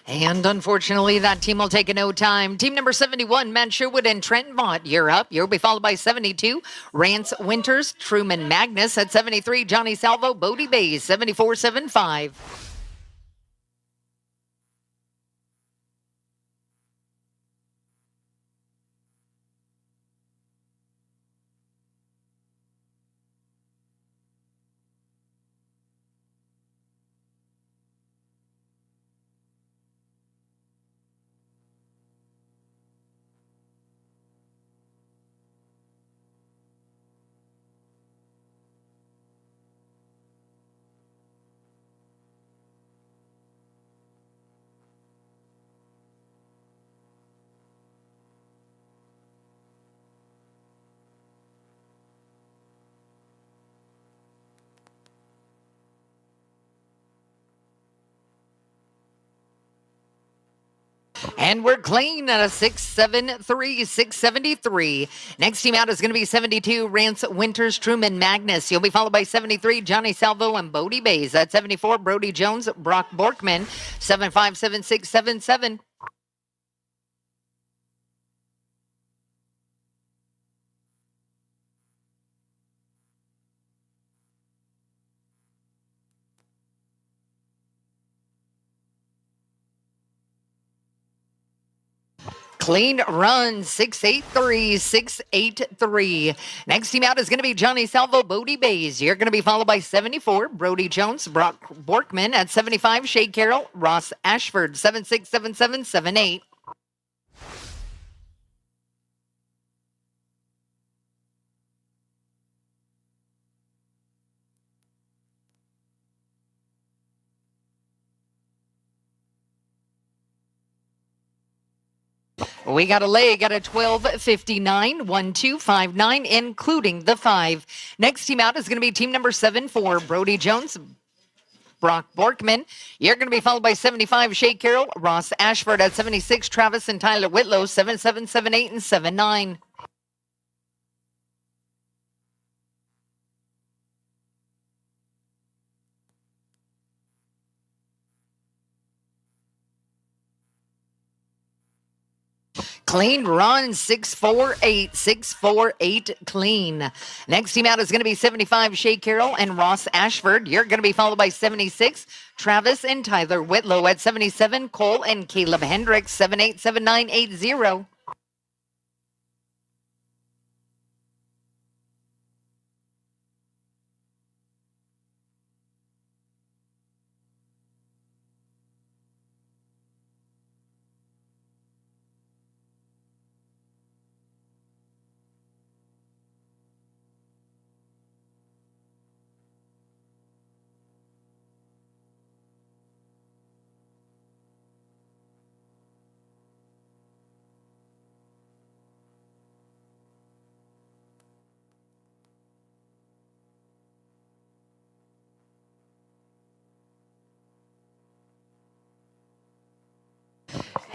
[SPEAKER 3] And unfortunately, that team will take a no time. Team number 71, Matt Sherwood and Trent Vaught. You're up. You'll be followed by 72, Rance Winters, Truman Magnus at 73, Johnny Salvo, Bodie Bays, 74-75. And we're clean at a 6-7-3, 673. Next team out is going to be 72, Rance Winters, Truman Magnus. You'll be followed by 73, Johnny Salvo and Bodie Bays. At 74, Brody Jones, Brock Borkman, 75, 76, 77. Clean run, 683, 683. Next team out is going to be Johnny Salvo, Bodie Bays. You're going to be followed by 74, Brody Jones, Brock Borkman. At 75, Shay Carroll, Ross Ashford, 76, 77, 78. We got a leg at a 12:59, 1259, including the 5. Next team out is going to be team number 74, Brody Jones, Brock Borkman. You're going to be followed by 75, Shay Carroll, Ross Ashford. At 76, Travis and Tyler Whitlow, 77, 78, and 79. Clean run, 648, 648 clean. Next team out is going to be 75, Shay Carroll and Ross Ashford. You're going to be followed by 76, Travis and Tyler Whitlow. At 77, Cole and Caleb Hendricks, 787980.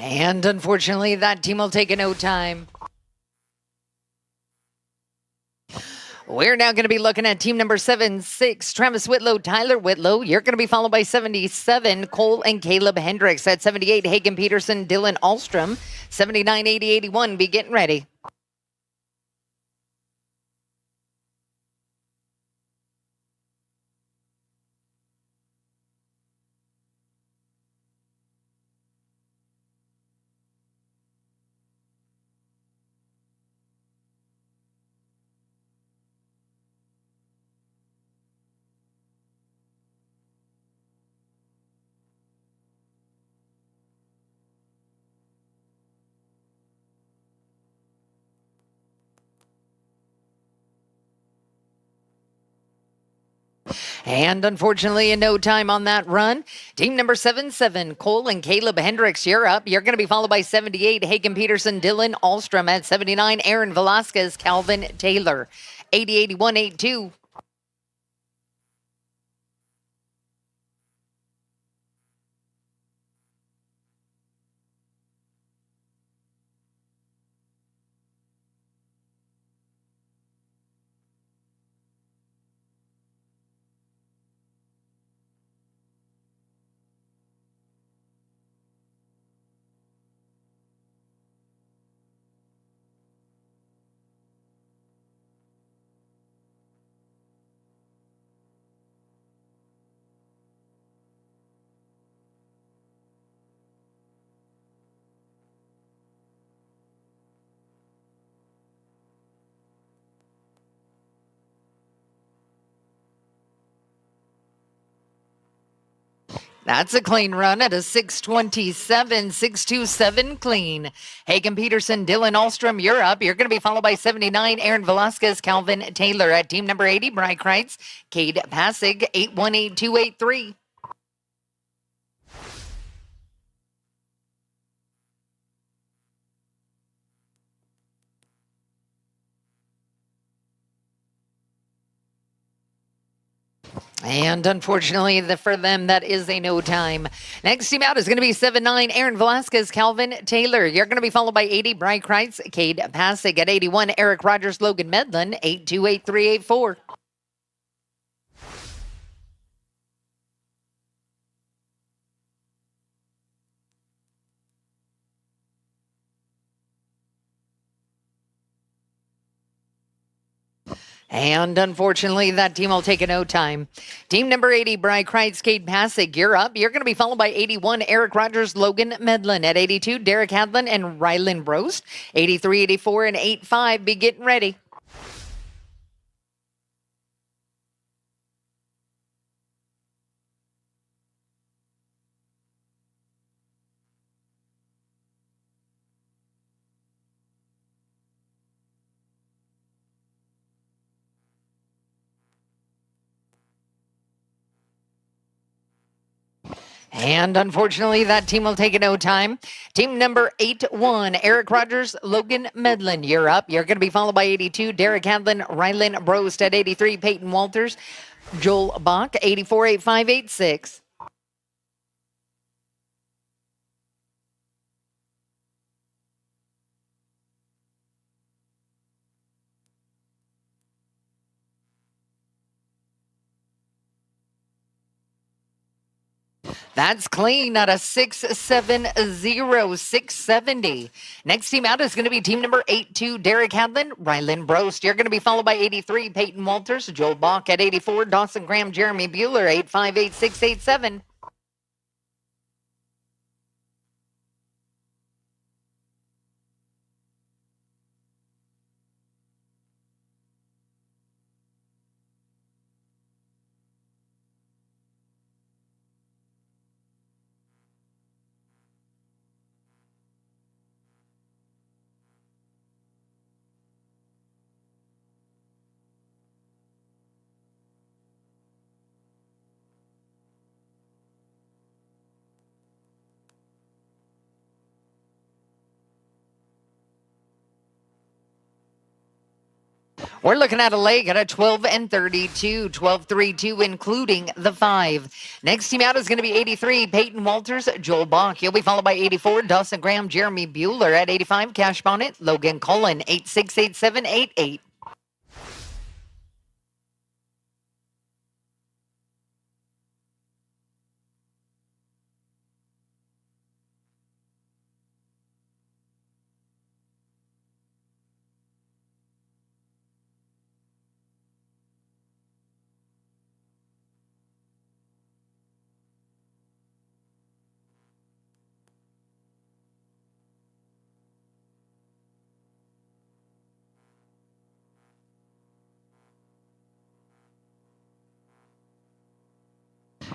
[SPEAKER 3] And unfortunately, that team will take a no time. We're now going to be looking at team number 76, Travis Whitlow, Tyler Whitlow. You're going to be followed by 77, Cole and Caleb Hendricks. At 78, Hagen Peterson, Dylan Alstrom. 79, 80, 81. Be getting ready. And unfortunately, in no time on that run, team number 77, Cole and Caleb Hendricks, you're up. You're going to be followed by 78, Hagen Peterson, Dylan Alstrom. At 79, Aaron Velasquez, Calvin Taylor. 80, 81, 82. That's a clean run at a 627, 627 clean. Hagen Peterson, Dylan Alstrom, you're up. You're going to be followed by 79, Aaron Velasquez, Calvin Taylor. At team number 80, Bry Kreitz, Cade Passig, 818283. And unfortunately, for them, that is a no time. Next team out is going to be 79, Aaron Velasquez, Calvin Taylor. You're going to be followed by 80, Bry Kreitz, Cade Passig. At 81, Eric Rogers, Logan Medlin, 828384. And unfortunately, that team will take a no time. Team number 80, Bry Kreitz, Cade Passig, you're up. You're going to be followed by 81, Eric Rogers, Logan Medlin. At 82, Derek Hadlin and Rylan Brost. 83, 84, and 85. Be getting ready. And unfortunately, that team will take a no time. Team number 81, Eric Rogers, Logan Medlin, you're up. You're going to be followed by 82, Derek Hadlin, Rylan Brost. At 83, Peyton Walters, Joel Bach, 84, 85, 86. That's clean out of 670, 670. Next team out is going to be team number 82, Derek Hadlin, Rylan Brost. You're going to be followed by 83, Peyton Walters, Joel Bach at 84, Dawson Graham, Jeremy Bueller, 858687. We're looking at a leg at a 12 and 32, 12-3-2, including the 5. Next team out is going to be 83, Peyton Walters, Joel Bach. He'll be followed by 84, Dawson Graham, Jeremy Bueller at 85, Cash Bonnet, Logan Cullen, 868788.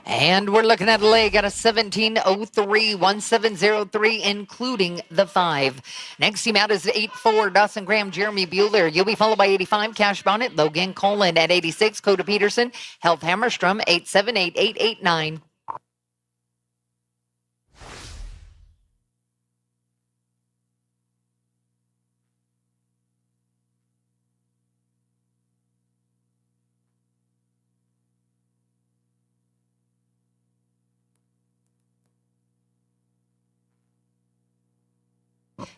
[SPEAKER 3] And we're looking at a leg at a 1703, 1703, including the 5. Next team out is 84, Dawson Graham, Jeremy Bueller. You'll be followed by 85, Cash Bonnet, Logan Colin at 86, Coda Peterson, Health Hammerstrom, 878889.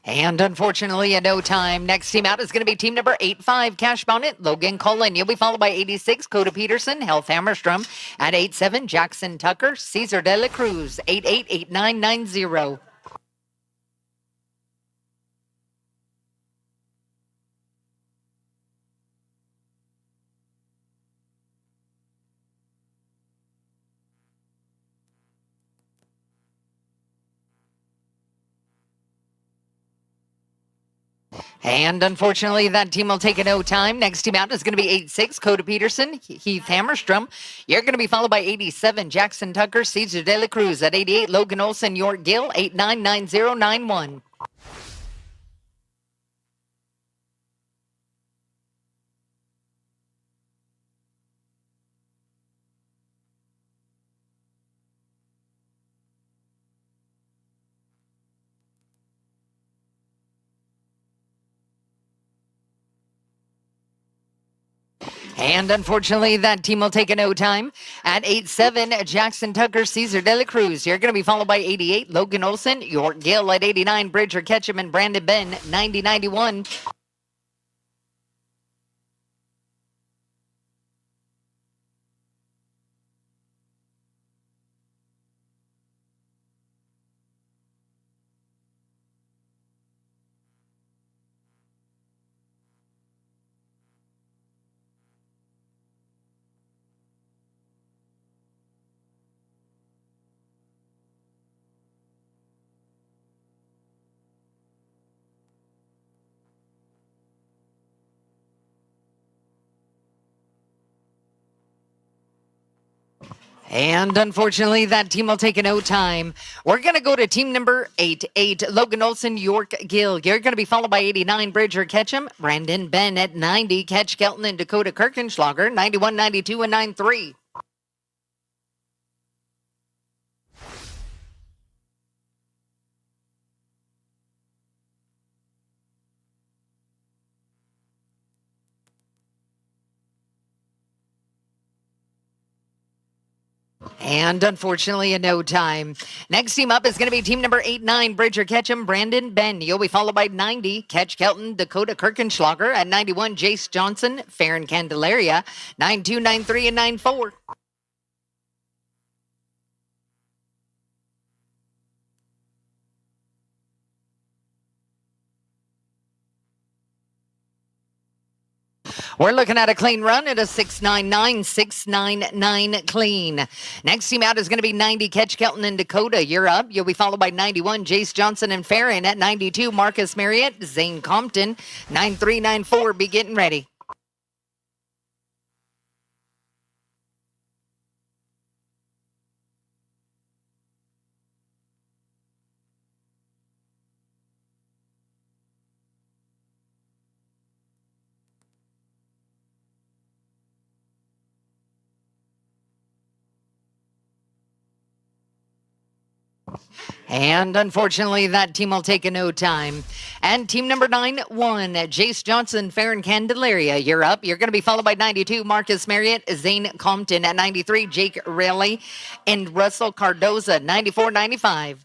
[SPEAKER 3] And unfortunately, in no time, next team out is going to be team number 85, Cash Bonnet, Logan Cullen. You'll be followed by 86, Coda Peterson, Health Hammerstrom. At 87, Jackson Tucker, Cesar De La Cruz, 888990. And unfortunately, that team will take a no time. Next team out is going to be 86, Coda Peterson, Heath Hammerstrom. You're going to be followed by 87, Jackson Tucker, Cesar De La Cruz. At 88, Logan Olson, York Gill, 899091. And unfortunately, that team will take a no time. At 87, Jackson Tucker, Cesar De La Cruz. You're going to be followed by 88, Logan Olson, York Gill. At 89, Bridger Ketchum and Brandon Ben, 9091. And unfortunately, that team will take a no time. We're going to go to team number 88, Logan Olson, York Gill. You're going to be followed by 89, Bridger Ketchum, Brandon Ben at 90, Ketch Kelton and Dakota Kirkenschlager, 91, 92, and 93. And unfortunately, in no time. Next team up is going to be team number 89, Bridger Ketchum, Brandon Ben. You'll be followed by 90, Ketch Kelton, Dakota Kirkenschlager. At 91, Jace Johnson, Farron Candelaria, 92, 93, and 94. We're looking at a clean run at a 699, 699 clean. Next team out is going to be 90, Catch Kelton and Dakota. You're up. You'll be followed by 91, Jace Johnson and Farron. At 92, Marcus Marriott, Zane Compton. 9394, be getting ready. And unfortunately, that team will take a no time. And team number 91, Jace Johnson, Farron Candelaria. You're up. You're going to be followed by 92, Marcus Marriott, Zane Compton. At 93, Jake Raleigh and Russell Cardoza. 94-95.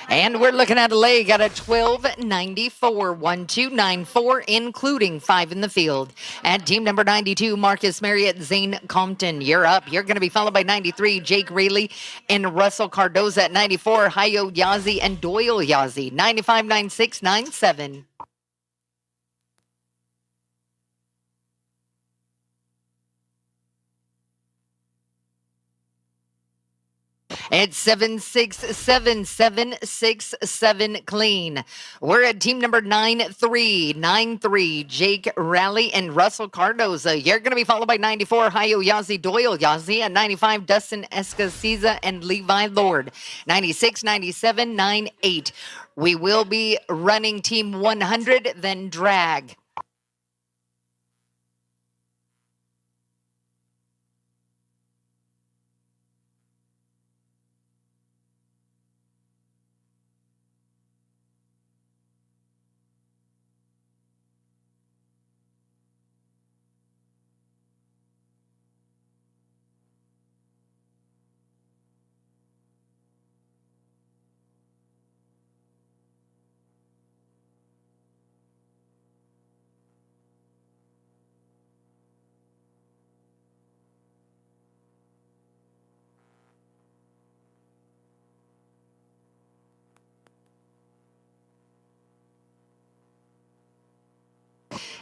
[SPEAKER 3] And we're looking at a leg at a 1294, 1294, including 5 in the field. At team number 92, Marcus Marriott, Zane Compton. You're up. You're going to be followed by 93, Jake Raleigh and Russell Cardoza. At 94, Hayo Yazi and Doyle Yazi. 95, 96, 97. It's 76767 clean. We're at team number 9393, Jake Raleigh and Russell Cardoza. You're going to be followed by 94, Hayo Yazi, Doyle Yazi. At 95, Dustin Escasiza and Levi Lord. 96, 97, 98. We will be running team 100, then drag.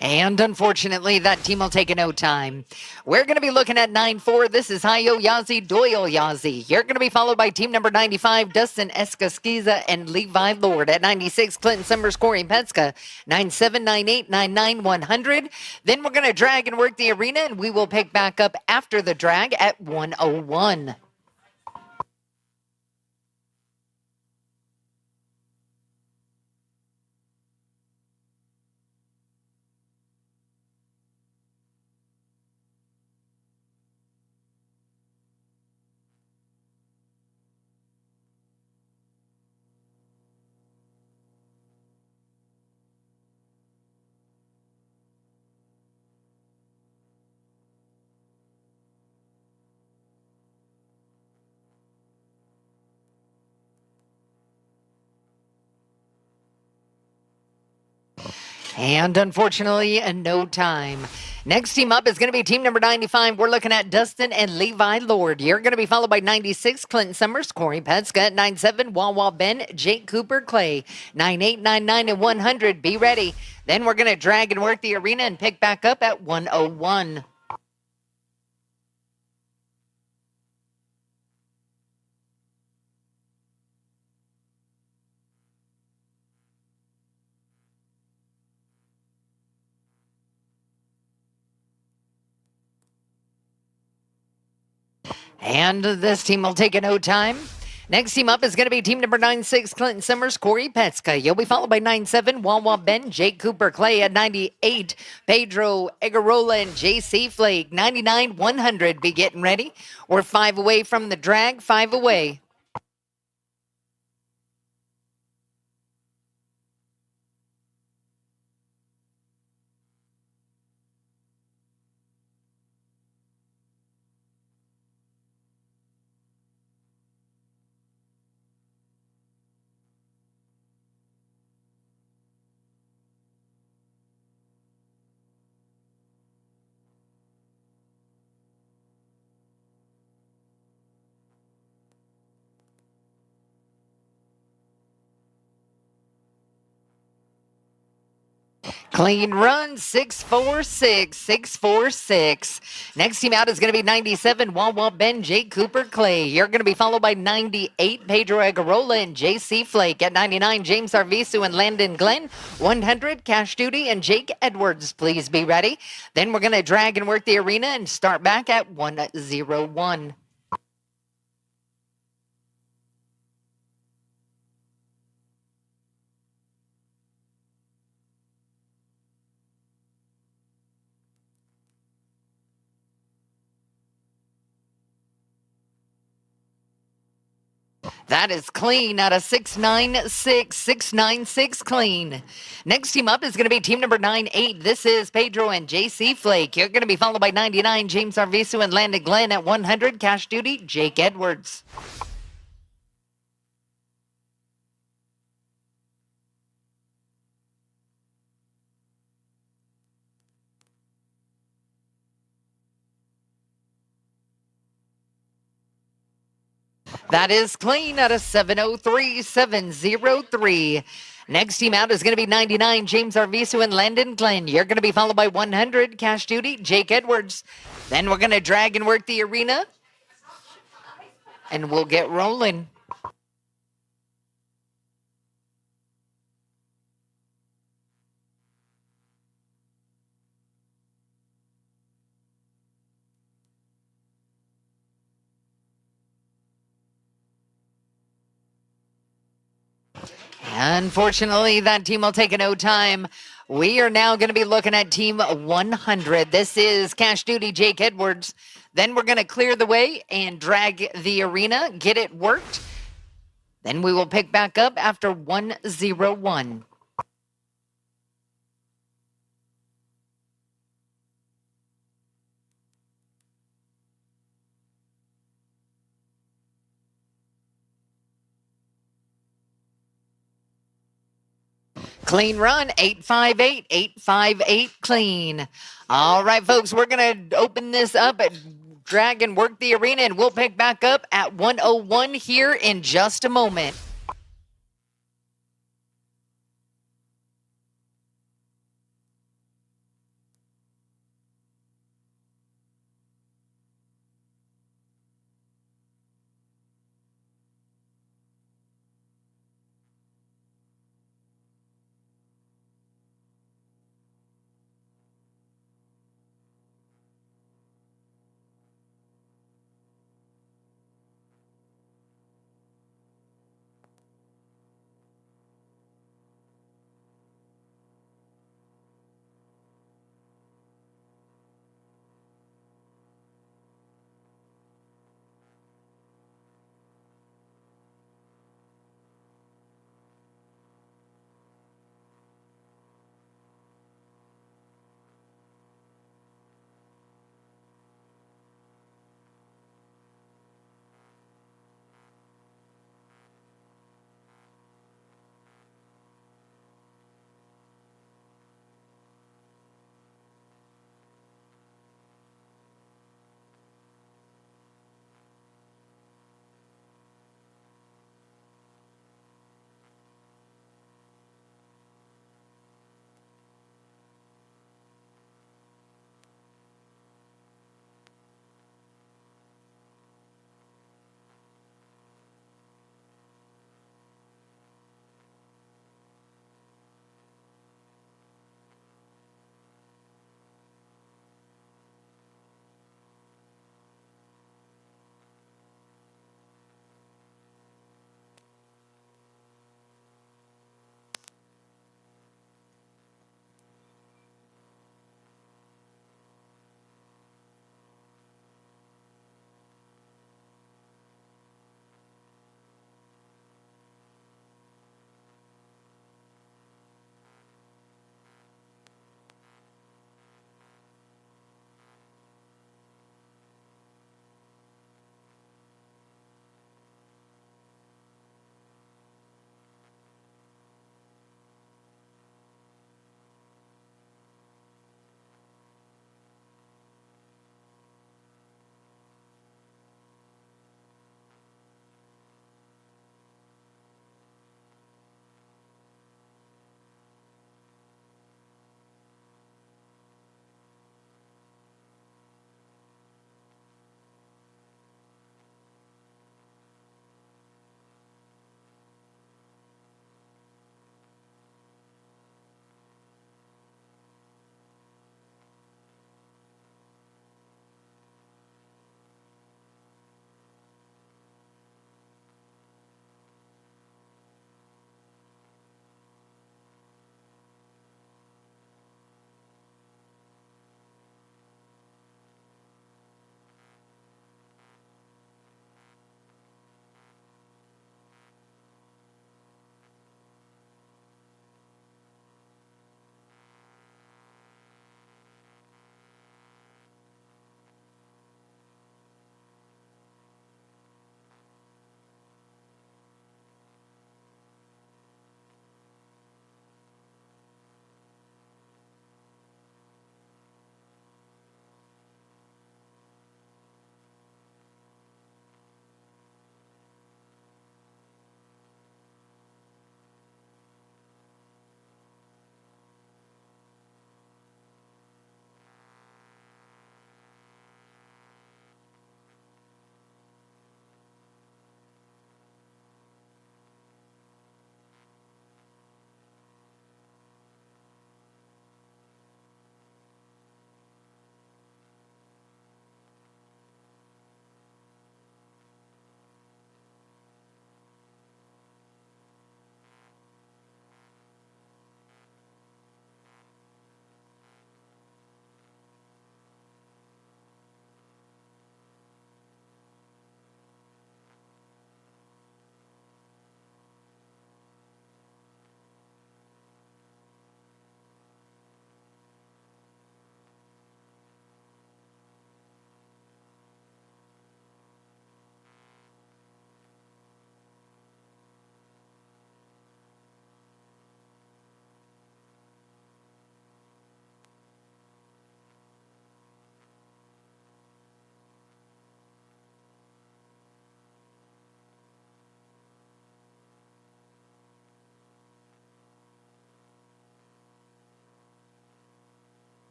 [SPEAKER 3] And unfortunately, that team will take a no time. We're going to be looking at 9-4. This is Hayo Yazi, Doyle Yazi. You're going to be followed by team number 95, Dustin Escasquiza and Levi Lord. At 96, Clinton Summers, Corey Petska. 97, 98, 99, 100. Then we're going to drag and work the arena, and we will pick back up after the drag at 101. And unfortunately, no time. Next team up is going to be team number 95. We're looking at Dustin and Levi Lord. You're going to be followed by 96, Clinton Summers, Corey Petska. At 97, Wawa Ben, Jake Cooper Clay. 98, 99, and 100. Be ready. Then we're going to drag and work the arena and pick back up at 101. And this team will take a no time. Next team up is going to be team number 96, Clinton Summers, Corey Petska. You'll be followed by 97, Wawa Ben, Jake Cooper Clay. At 98, Pedro Egarola and JC Flake. 99, 100. Be getting ready. We're 5 away from the drag, 5 away. Clean run, 646, 646. Next team out is going to be 97, Wawa Ben, Jake Cooper Clay. You're going to be followed by 98, Pedro Agarola and JC Flake. At 99, James Arvisu and Landon Glenn. 100, Cash Duty and Jake Edwards. Please be ready. Then we're going to drag and work the arena and start back at 101. That is clean out of 696, 696 clean. Next team up is going to be team number 98. This is Pedro and JC Flake. You're going to be followed by 99, James Arvisu and Landon Glenn. At 100, Cash Duty, Jake Edwards. That is clean out of 703, 703. Next team out is going to be 99, James Arvisu and Landon Glenn. You're going to be followed by 100, Cash Duty, Jake Edwards. Then we're going to drag and work the arena, and we'll get rolling. Unfortunately, that team will take no time. We are now going to be looking at team 100. This is Cash Duty, Jake Edwards. Then we're going to clear the way and drag the arena, get it worked. Then we will pick back up after 101. Clean run, 858, 858 clean. All right, folks, we're going to open this up at drag and work the arena, and we'll pick back up at 101 here in just a moment.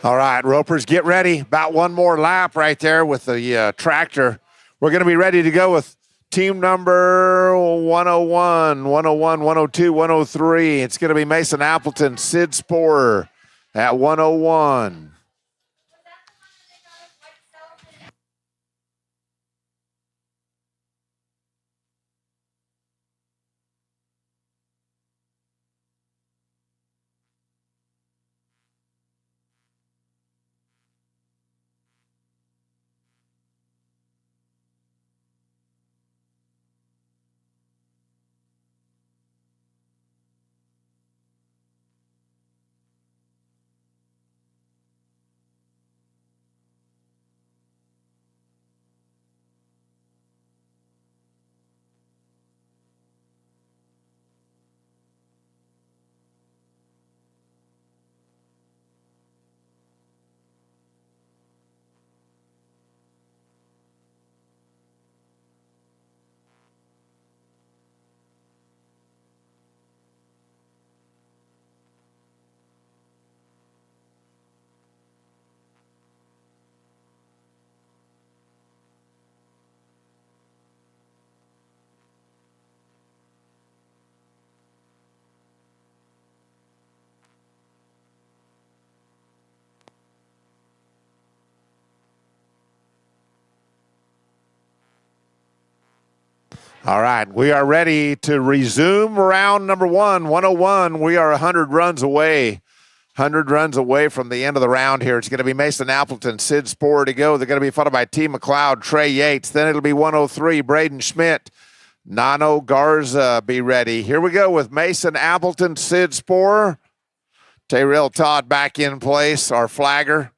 [SPEAKER 1] All right, ropers, get ready. About one more lap right there with the tractor. We're going to be ready to go with team number 101, 101, 102, 103. It's going to be Mason Appleton, Sid Sporer at 101. All right, we are ready to resume round number 101. We are 100 runs away. 100 runs away from the end of the round here. It's going to be Mason Appleton, Sid Sporer to go. They're going to be followed by T. McLeod, Trey Yates. Then it'll be 103, Braden Schmidt, Nano Garza. Be ready. Here we go with Mason Appleton, Sid Sporer. Tyrell Todd back in place, our flagger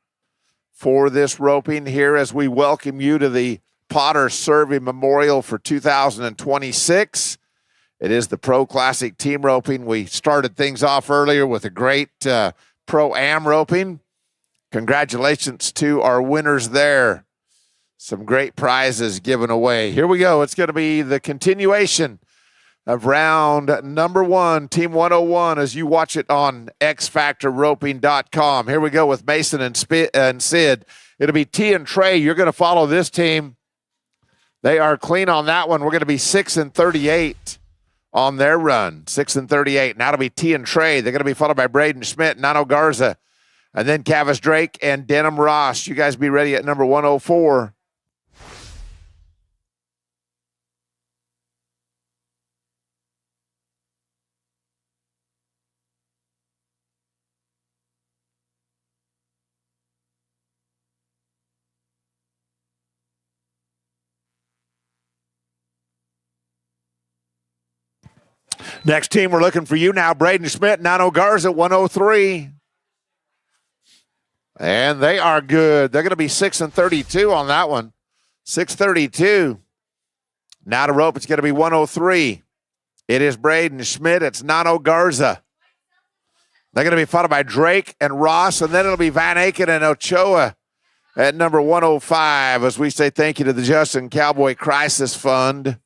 [SPEAKER 1] for this roping here as we welcome you to the Potter-Cervi Memorial for 2026. It is the Pro Classic team roping. We started things off earlier with a great Pro-Am roping. Congratulations to our winners there. Some great prizes given away. Here we go. It's going to be the continuation of round number 1, Team 101, as you watch it on xfactorroping.com. Here we go with Mason and Sid. It'll be T and Trey. You're going to follow this team. They are clean on that one. We're going to be 6 and 38 on their run. 6 and 38. Now it'll be T and Trey. They're going to be followed by Braden Schmidt, Nano Garza, and then Cavis Drake and Denham Ross. You guys be ready at number 104. Next team, we're looking for you now. Braden Schmidt, Nano Garza, 103. And they are good. They're going to be 6 and 32 on that one. 632. Now to rope, it's going to be 103. It is Braden Schmidt. It's Nano Garza. They're going to be followed by Drake and Ross, and then it'll be Van Aken and Ochoa at number 105 as we say thank you to the Justin Cowboy Crisis Fund.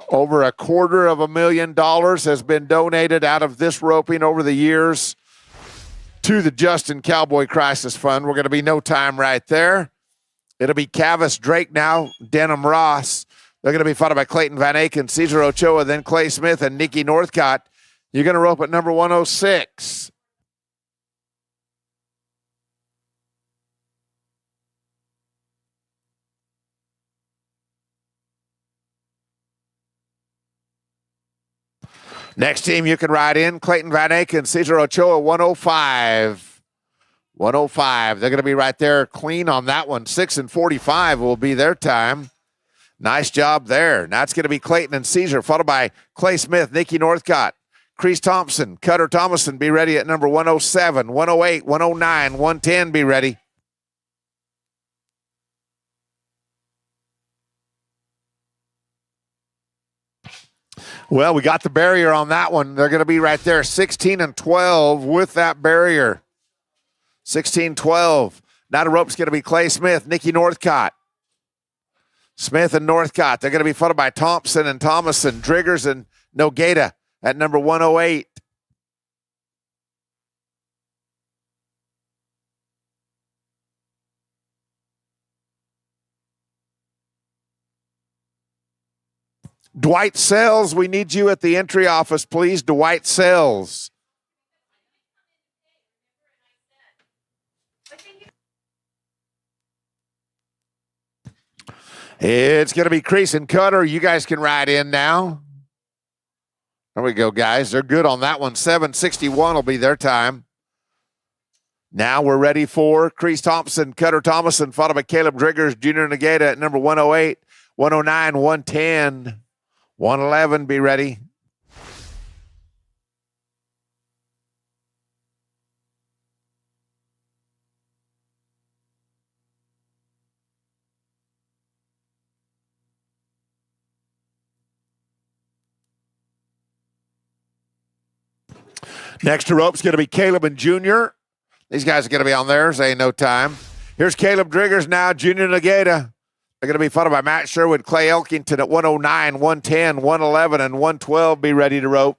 [SPEAKER 1] Over $250,000 has been donated out of this roping over the years to the Justin Cowboy Crisis Fund. We're going to be no time right there. It'll be Cavis Drake now, Denham Ross. They're going to be followed by Clayton Van Aken, Cesar Ochoa, then Clay Smith and Nikki Northcott. You're going to rope at number 106. Next team you can ride in, Clayton Van Aken, Cesar Ochoa, 105. 105. They're going to be right there clean on that one. 6 and 45 will be their time. Nice job there. Now it's going to be Clayton and Cesar, followed by Clay Smith, Nikki Northcott, Crease Thompson, Cutter Thomason, be ready at number 107, 108, 109, 110, be ready. Well, we got the barrier on that one. They're going to be right there, 16 and 12 with that barrier. 16-12. Now the rope's going to be Clay Smith, Nikki Northcott. Smith and Northcott. They're going to be followed by Thompson and Thomason, Driggers and Nogata at number 108. Dwight Sells, we need you at the entry office, please. Dwight Sells. It's going to be Crease and Cutter. You guys can ride in now. There we go, guys. They're good on that one. 7:61 will be their time. Now we're ready for Crease Thompson, Cutter Thomason, followed by Caleb Driggers, Junior Negata at number 108, 109, 110, 111. Be ready. Next to rope's going to be Caleb and Junior. These guys are going to be on theirs. Ain't no time. Here's Caleb Driggers now, Junior Negata. They're going to be followed by Matt Sherwood, Clay Elkington at 109, 110, 111, and 112. Be ready to rope.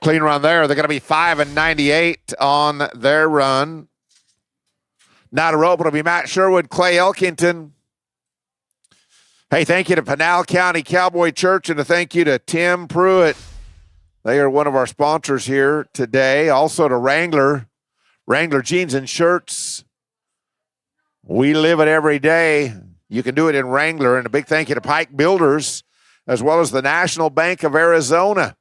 [SPEAKER 1] Clean run there. They're going to be 5 and 98 on their run. Now to rope, it'll be Matt Sherwood, Clay Elkington. Hey, thank you to Pinal County Cowboy Church and a thank you to Tim Pruitt. They are one of our sponsors here today. Also to Wrangler Jeans and Shirts. We live it every day. You can do it in Wrangler. And a big thank you to Pike Builders, as well as the National Bank of Arizona.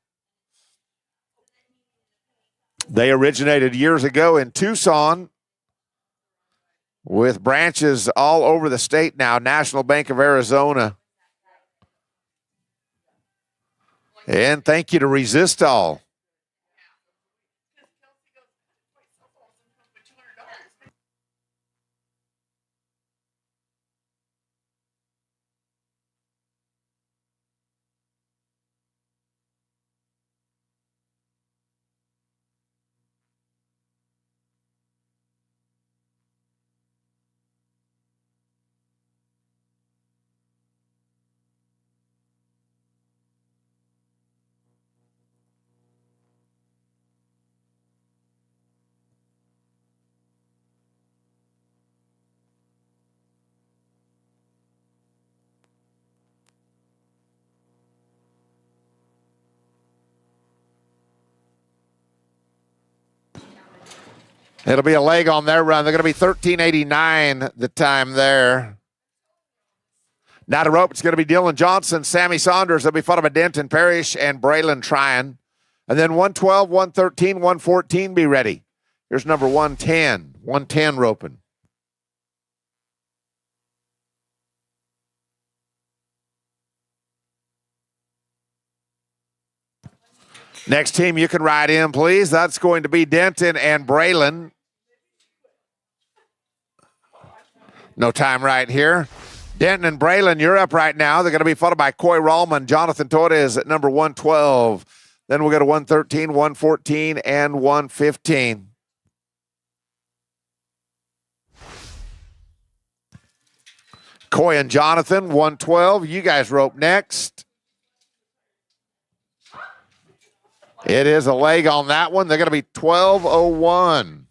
[SPEAKER 1] They originated years ago in Tucson with branches all over the state now. National Bank of Arizona. And thank you to Resistol. It'll be a leg on their run. They're going to be 13:89 the time there. Now to rope, it's going to be Dylan Johnson, Sammy Saunders. They'll be followed by Denton Parrish and Braylon Tryon. And then 112, 113, 114, be ready. Here's number 110. 110 roping. Next team you can ride in, please. That's going to be Denton and Braylon. No time right here. Denton and Braylon, you're up right now. They're going to be followed by Coy Rallman, Jonathan Torres at number 112. Then we'll go to 113, 114, and 115. Coy and Jonathan, 112. You guys rope next. It is a leg on that one. They're going to be 12:01.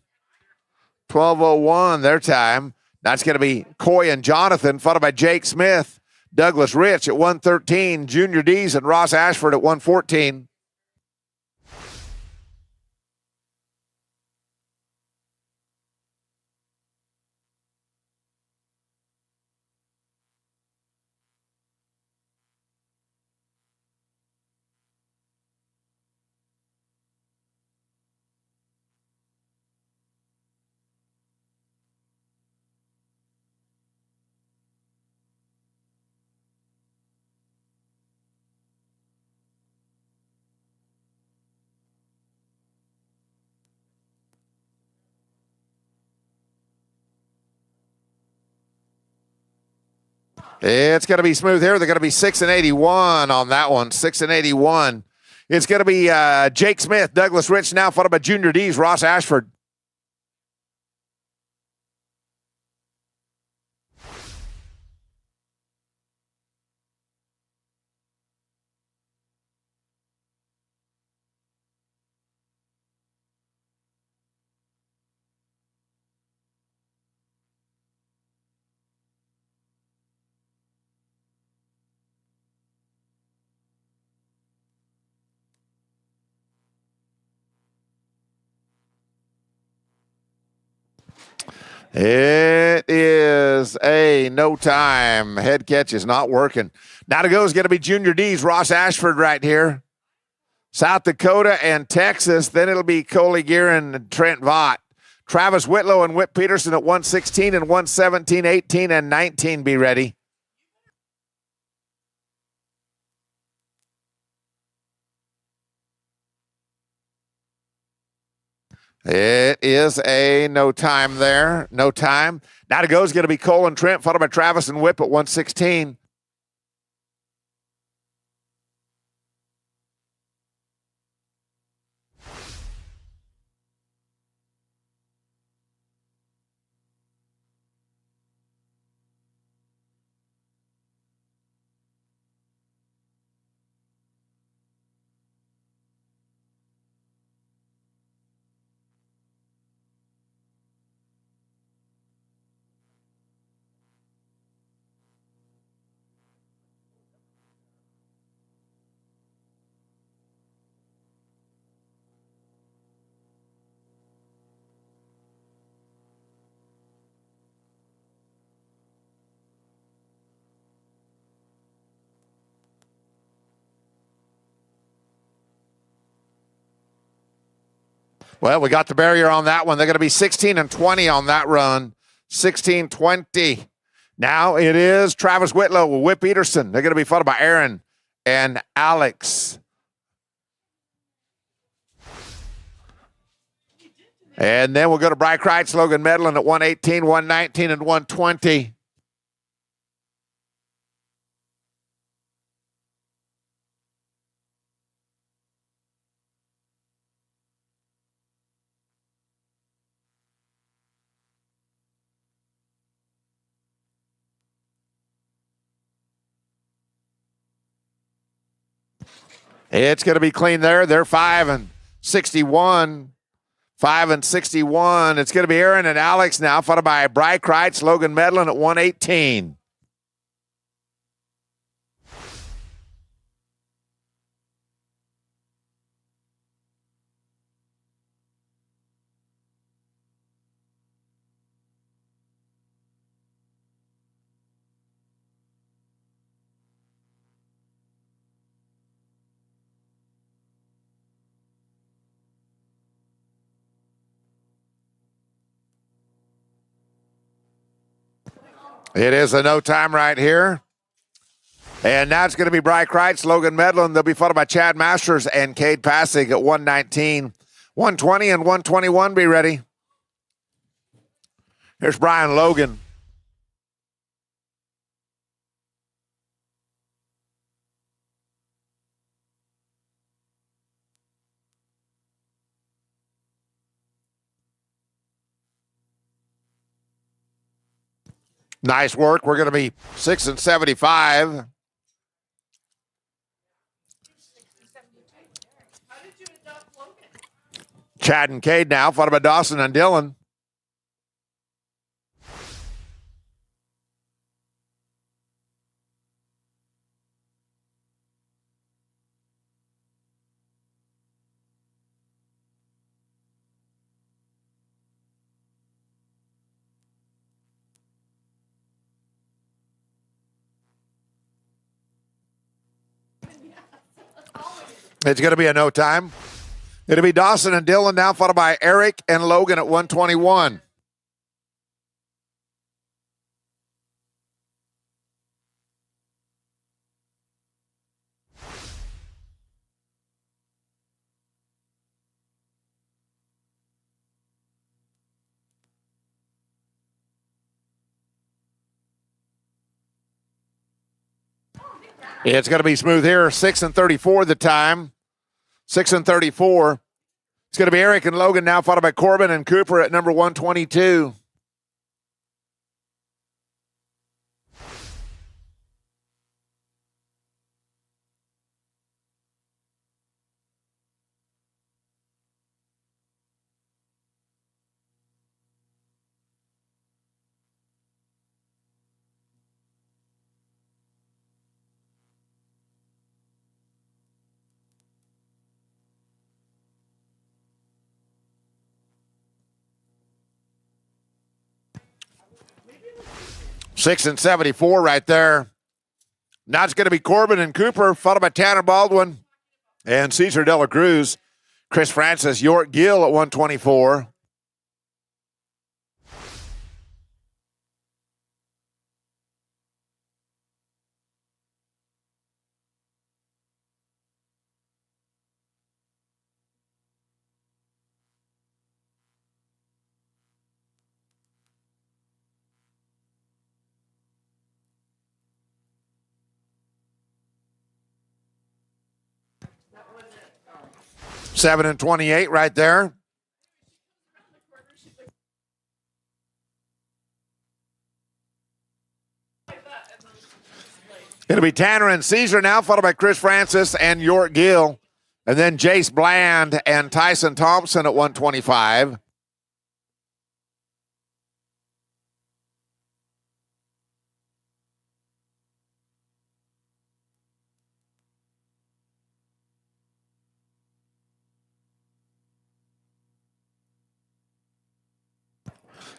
[SPEAKER 1] 12:01 their time. That's going to be Coy and Jonathan, followed by Jake Smith, Douglas Rich at 113, Junior Dees and Ross Ashford at 114. It's going to be smooth here. They're going to be 6 and 81 on that one. 6 and 81. It's going to be Jake Smith, Douglas Rich now, followed by Junior Dees, Ross Ashford. It is a no time. Head catch is not working. Now to go is going to be Junior D's Ross Ashford right here. South Dakota and Texas. Then it'll be Coley Gearin and Trent Vaught. Travis Whitlow and Whit Peterson at 116 and 117, 18 and 19. Be ready. It is a no time there. No time. Now to go is going to be Cole and Trent, followed by Travis and Whip at 116. Well, we got the barrier on that one. They're going to be 16 and 20 on that run. 16-20. Now it is Travis Whitlow with Whip Peterson. They're going to be followed by Aaron and Alex. And then we'll go to Bryce Kreitz, Logan Medlin at 118, 119, and 120. It's going to be clean there. They're 5 and 61. 5 and 61. It's going to be Aaron and Alex now, followed by Bryce Kreitz, Logan Medlin at 118. It is a no time right here. And now it's going to be Bryce Kreitz, Logan Medlin. They'll be followed by Chad Masters and Cade Passig at 119, 120, and 121. Be ready. Here's Brian Logan. Nice work. We're going to be 6 and 75. Chad and Cade now, followed by Dawson and Dylan. It's going to be a no time. It'll be Dawson and Dylan now, followed by Eric and Logan at 121. It's going to be smooth here. 6 and 34 the time. 6 and 34. It's going to be Eric and Logan now, followed by Corbin and Cooper at number 122. 6 and 74 right there. Now it's going to be Corbin and Cooper, followed by Tanner Baldwin and Cesar De La Cruz. Chris Francis, York Gill at 124. Seven and 28 right there. It'll be Tanner and Caesar now, followed by Chris Francis and York Gill. And then Jace Bland and Tyson Thompson at 125.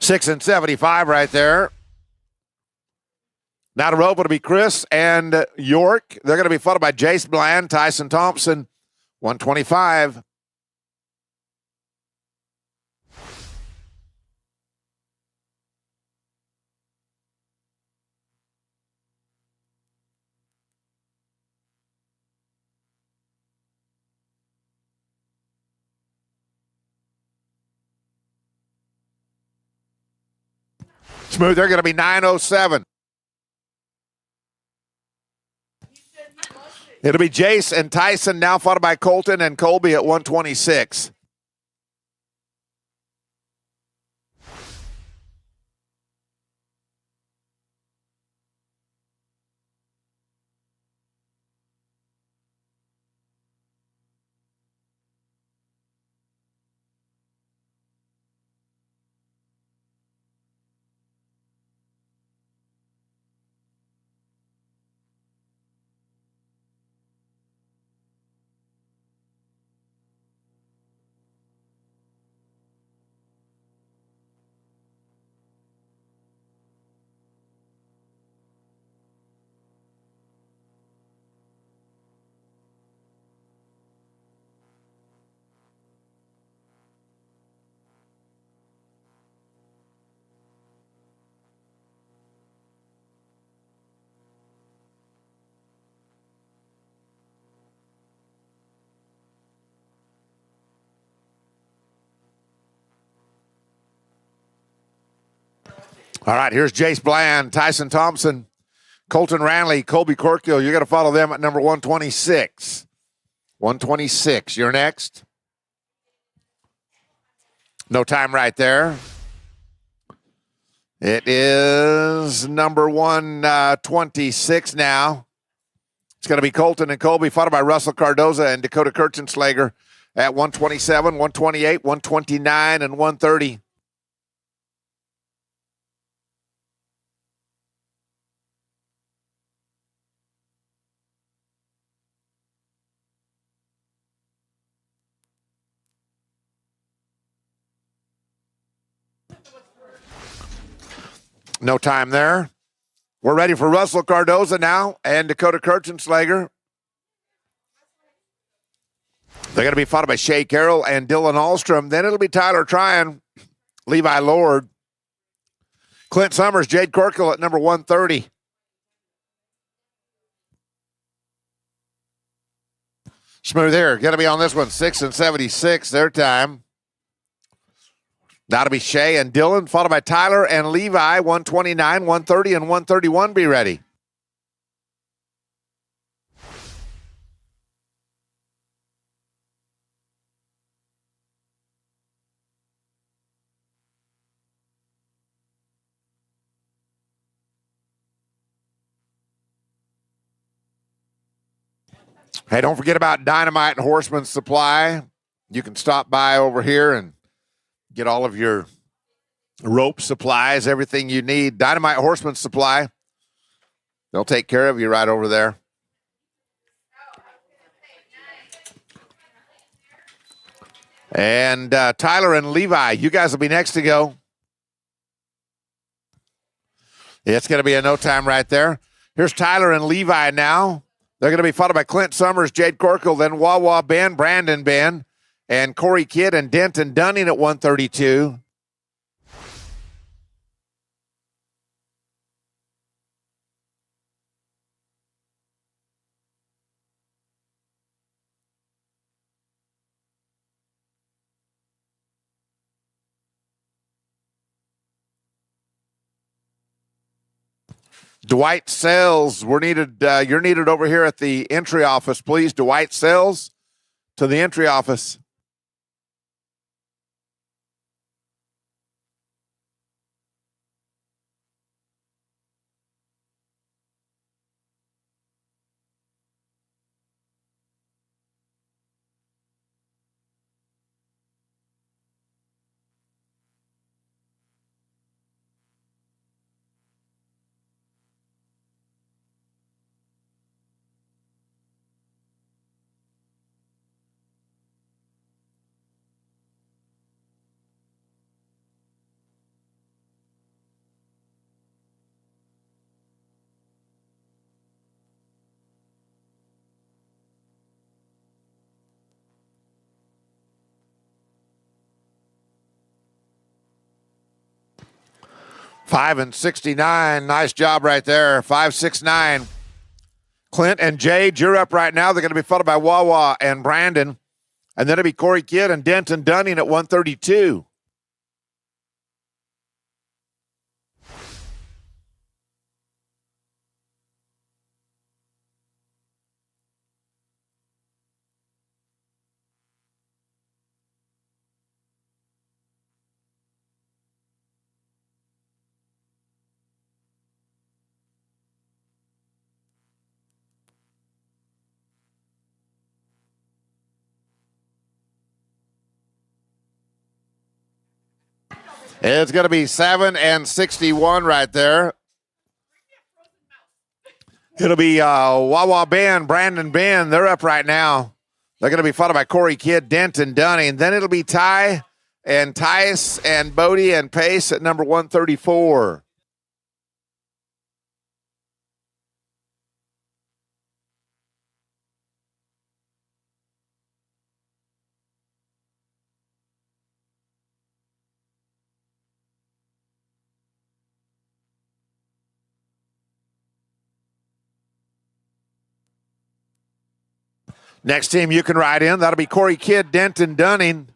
[SPEAKER 1] Six and 75 right there. Now the rope will be Chris and York. They're going to be followed by Jace Bland, Tyson Thompson, 125. Smooth, they're going to be 907. It'll be Jace and Tyson now, followed by Colton and Colby at 126. All right, here's Jace Bland, Tyson Thompson, Colton Ranley, Colby Corkill. You're going to follow them at number 126. 126, you're next. No time right there. It is number 126 now. It's going to be Colton and Colby, followed by Russell Cardoza and Dakota Kirchenslager at 127, 128, 129, and 130. No time there. We're ready for Russell Cardoza now and Dakota Kirchenslager. They're going to be followed by Shay Carroll and Dylan Ahlstrom. Then it'll be Tyler Tryon, Levi Lord, Clint Summers, Jade Corkill at number 130. Smooth here. Going to be on this one, 6 and 76, their time. That'll be Shay and Dylan, followed by Tyler and Levi, 129, 130, and 131. Be ready. Hey, don't forget about Dynamite and Horseman Supply. You can stop by over here and get all of your rope supplies, everything you need. Dynamite Horseman Supply. They'll take care of you right over there. And Tyler and Levi, you guys will be next to go. It's going to be a no time right there. Here's Tyler and Levi now. They're going to be followed by Clint Summers, Jade Corkle, then Wawa Ben, Brandon Ben, and Corey Kidd and Denton Dunning at 132. Dwight Sells, we're needed. You're needed over here at the entry office, please. Dwight Sells to the entry office. Five and 69. Nice job right there. 5-6-9. Clint and Jade, you're up right now. They're going to be followed by Wawa and Brandon. And then it'll be Corey Kidd and Denton Dunning at 132. It's going to be 7 and 61 right there. It'll be Wawa Ben, Brandon Ben. They're up right now. They're going to be followed by Corey Kidd, Denton Dunning. Then it'll be Ty and Tice and Bodie and Pace at number 134. Next team you can ride in, that'll be Corey Kidd, Denton Dunning.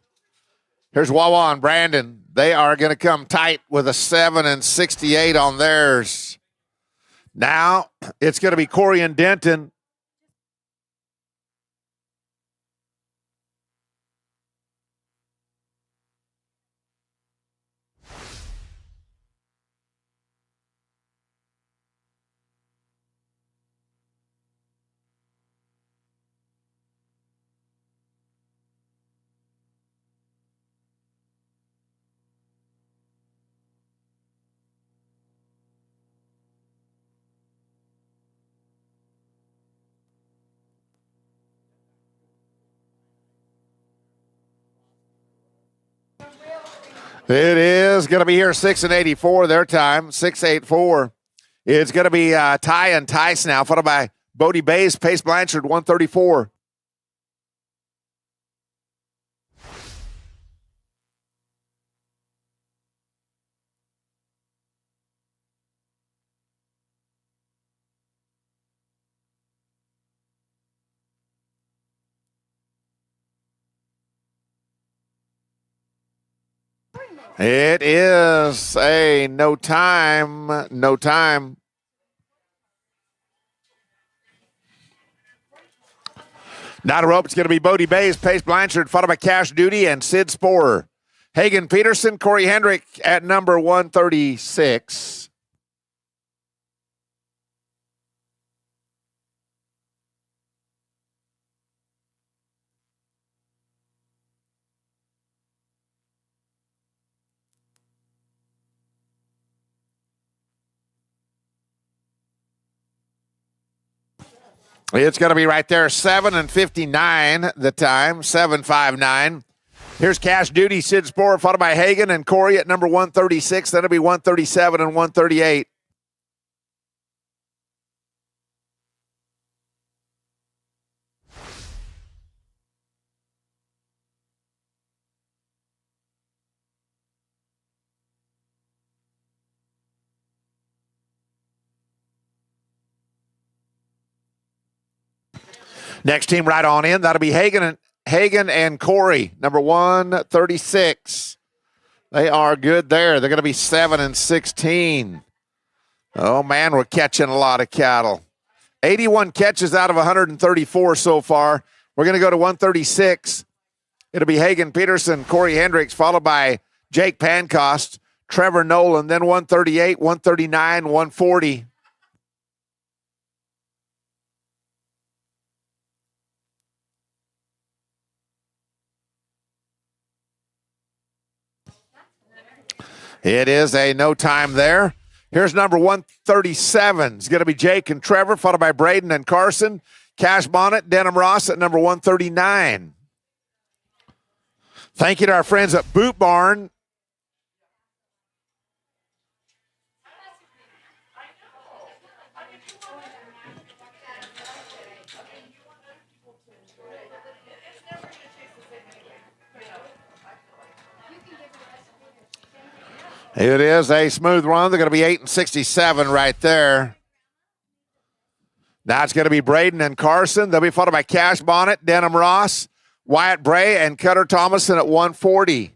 [SPEAKER 1] Here's Wawa and Brandon. They are going to come tight with a 7 and 68 on theirs. Now it's going to be Corey and Denton. It is going to be here 6 and 84 their time, 6-8-4. It's going to be Ty and Tice now, followed by Bodie Bays, Pace Blanchard, 134. It is a no time. Not a rope. It's going to be Bodie Bays, Pace Blanchard, followed by Cash Duty and Sid Sporer. Hagen Peterson, Corey Hendrick at number 136. It's going to be right there, 7 and 59 the time, 7-5-9. Here's Cash Duty, Sid Sporer, followed by Hagen and Corey at number 136. Then it'll be 137 and 138. Next team right on in, that'll be Hagen and Corey, number 136. They are good there. They're going to be 7 and 16. Oh, man, we're catching a lot of cattle. 81 catches out of 134 so far. We're going to go to 136. It'll be Hagen Peterson, Corey Hendricks, followed by Jake Pancost, Trevor Nolan, then 138, 139, 140. It is a no time there. Here's number 137. It's going to be Jake and Trevor, followed by Braden and Carson. Cash Bonnet, Denham Ross at number 139. Thank you to our friends at Boot Barn. It is a smooth run. They're going to be 8 and 67 right there. Now it's going to be Braden and Carson. They'll be followed by Cash Bonnet, Denham Ross, Wyatt Bray, and Cutter Thomason at 140.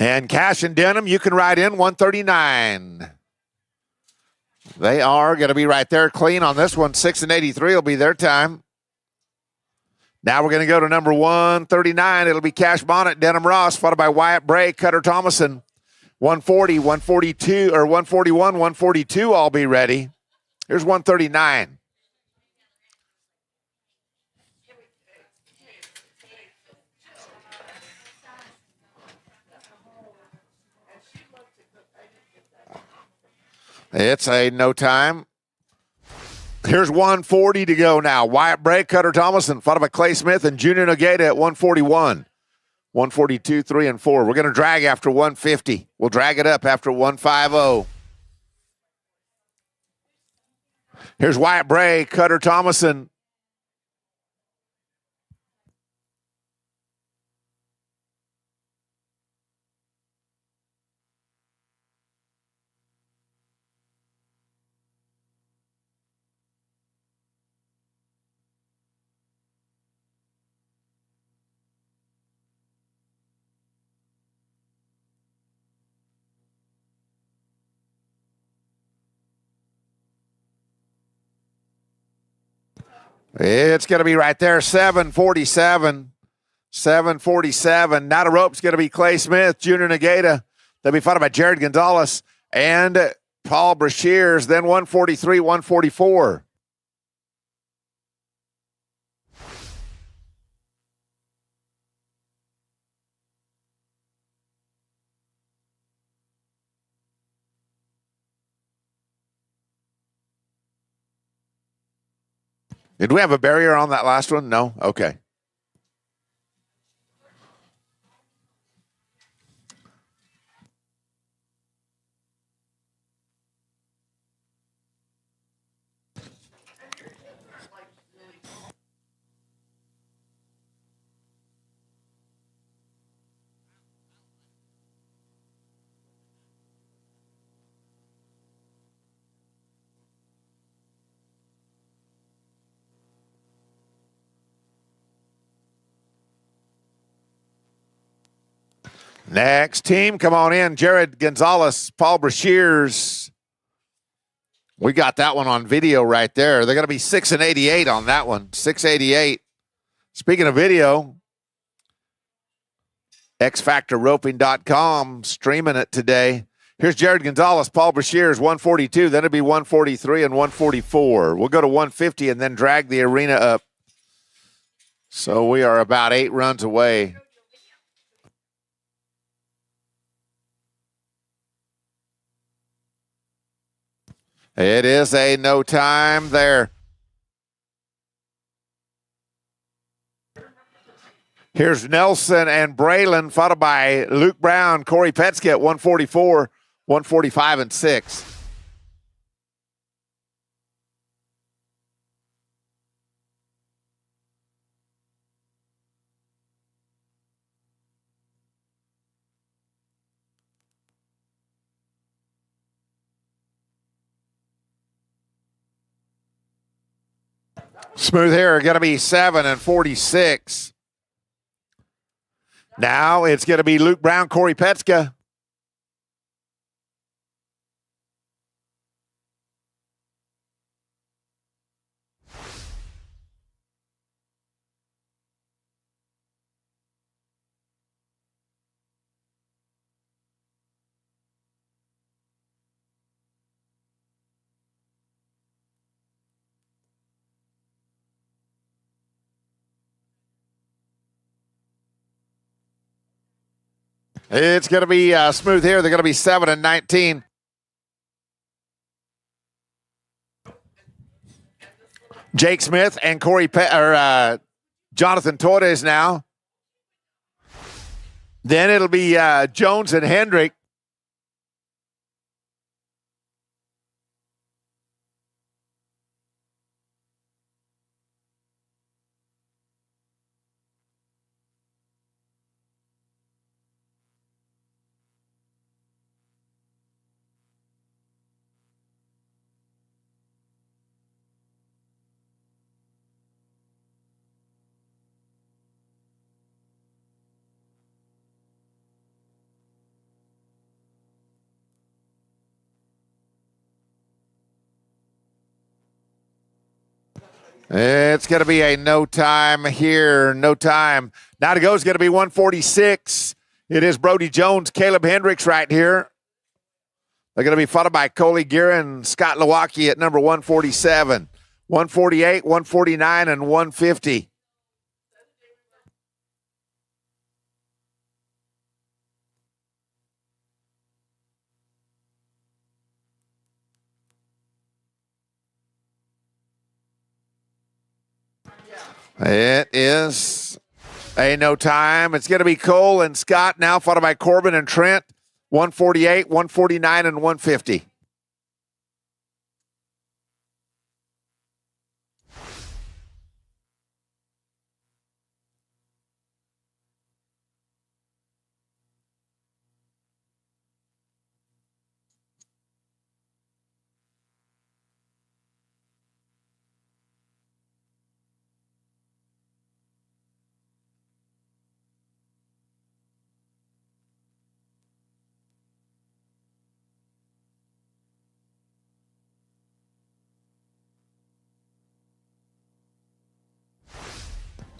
[SPEAKER 1] And Cash and Denham, you can ride in 139. They are going to be right there clean on this one. 6 and 83 will be their time. Now we're going to go to number 139. It'll be Cash Bonnet, Denham Ross, followed by Wyatt Bray, Cutter Thomason. 140, 142, or 141, 142 all be ready. Here's 139. It's a no time. Here's 140 to go now. Wyatt Bray, Cutter Thomason, followed by Clay Smith and Junior Nogata at 141. 142, 3, and 4. We're going to drag after 150. We'll drag it up after 150. Here's Wyatt Bray, Cutter Thomason. It's going to be right there, 747. 747. Now the rope's going to be Clay Smith, Junior Nogata. They'll be followed by Jared Gonzalez and Paul Brashears. Then 143, 144. Did we have a barrier on that last one? No? Okay. Next team, come on in. Jared Gonzalez, Paul Brashears. We got that one on video right there. They're going to be 6 and 88 on that one. 688. Speaking of video, xfactorroping.com streaming it today. Here's Jared Gonzalez, Paul Brashears, 142. Then it'll be 143 and 144. We'll go to 150 and then drag the arena up. So we are about 8 runs away. It is a no time there. Here's Nelson and Braylon, followed by Luke Brown, Corey Petska at 144, 145, and 6. Smooth here, going to be 7 and 46. Now it's going to be Luke Brown, Corey Petska. It's going to be smooth here. They're going to be 7 and 19. Jake Smith and Jonathan Torres now. Then it'll be Jones and Hendrick. It's going to be a no time here. No time. Now to go is going to be 146. It is Brody Jones, Caleb Hendricks right here. They're going to be followed by Coley Guerin, Scott Lewacki at number 147, 148, 149, and 150. It is a no time. It's going to be Cole and Scott now, followed by Corbin and Trent, 148, 149, and 150.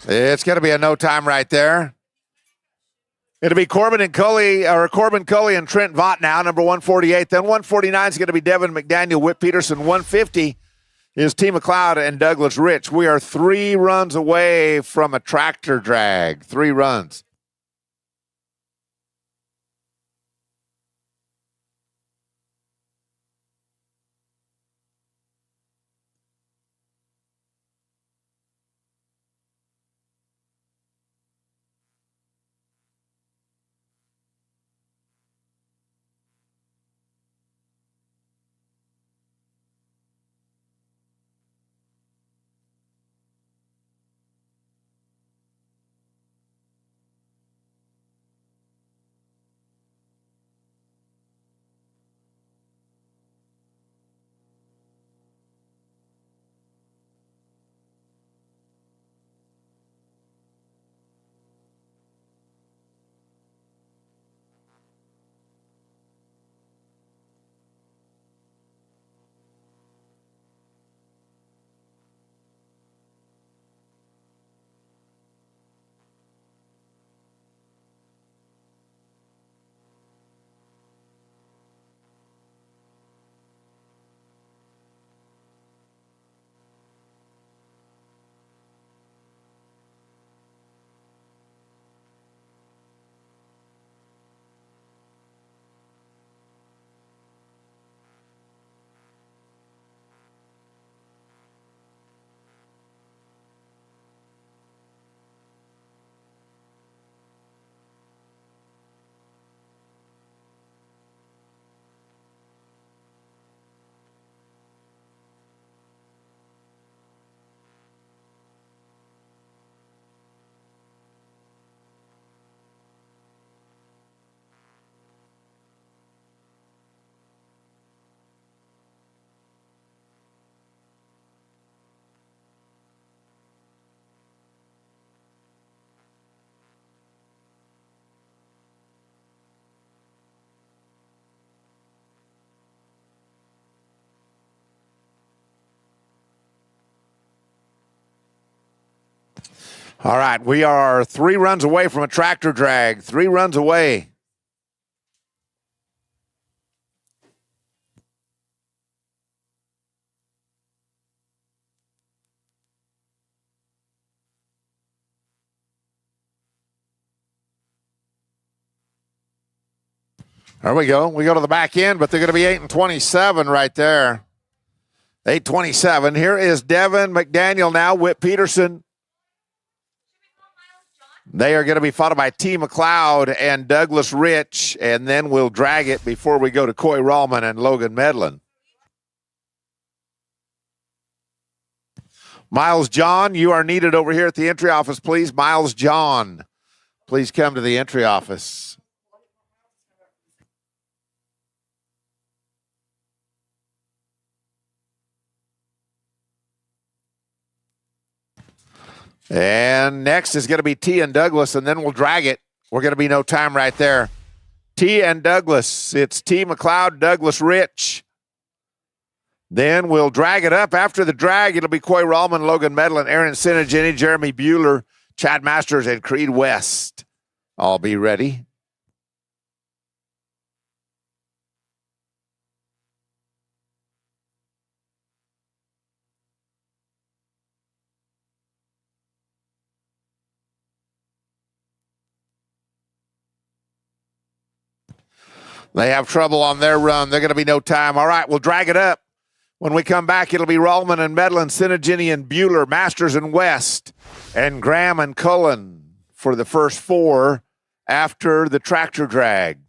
[SPEAKER 1] It's going to be a no time right there. It'll be Corbin Cully and Trent Vaught now, number 148. Then 149 is going to be Devin McDaniel, Whit Peterson. 150 is T. McLeod and Douglas Rich. We are 3 runs away from a tractor drag. 3 runs. All right, we are 3 runs away from a tractor drag. 3 runs away. There we go. We go to the back end, but they're going to be 8 and 27 right there. 8:27. Here is Devin McDaniel now, Whit Peterson. They are going to be followed by T. McLeod and Douglas Rich, and then we'll drag it before we go to Coy Rallman and Logan Medlin. Miles John, you are needed over here at the entry office, please. Miles John, please come to the entry office. And next is going to be T and Douglas, and then we'll drag it. We're going to be no time right there. T and Douglas. It's T. McLeod, Douglas Rich. Then we'll drag it up. After the drag, it'll be Coy Rallman, Logan Medlin, Aaron Sinigini, Jeremy Bueller, Chad Masters, and Creed West. All be ready. They have trouble on their run. They're going to be no time. All right, we'll drag it up. When we come back, it'll be Rallman and Medlin, Sinigini and Bueller, Masters and West, and Graham and Cullen for the first 4 after the tractor drag.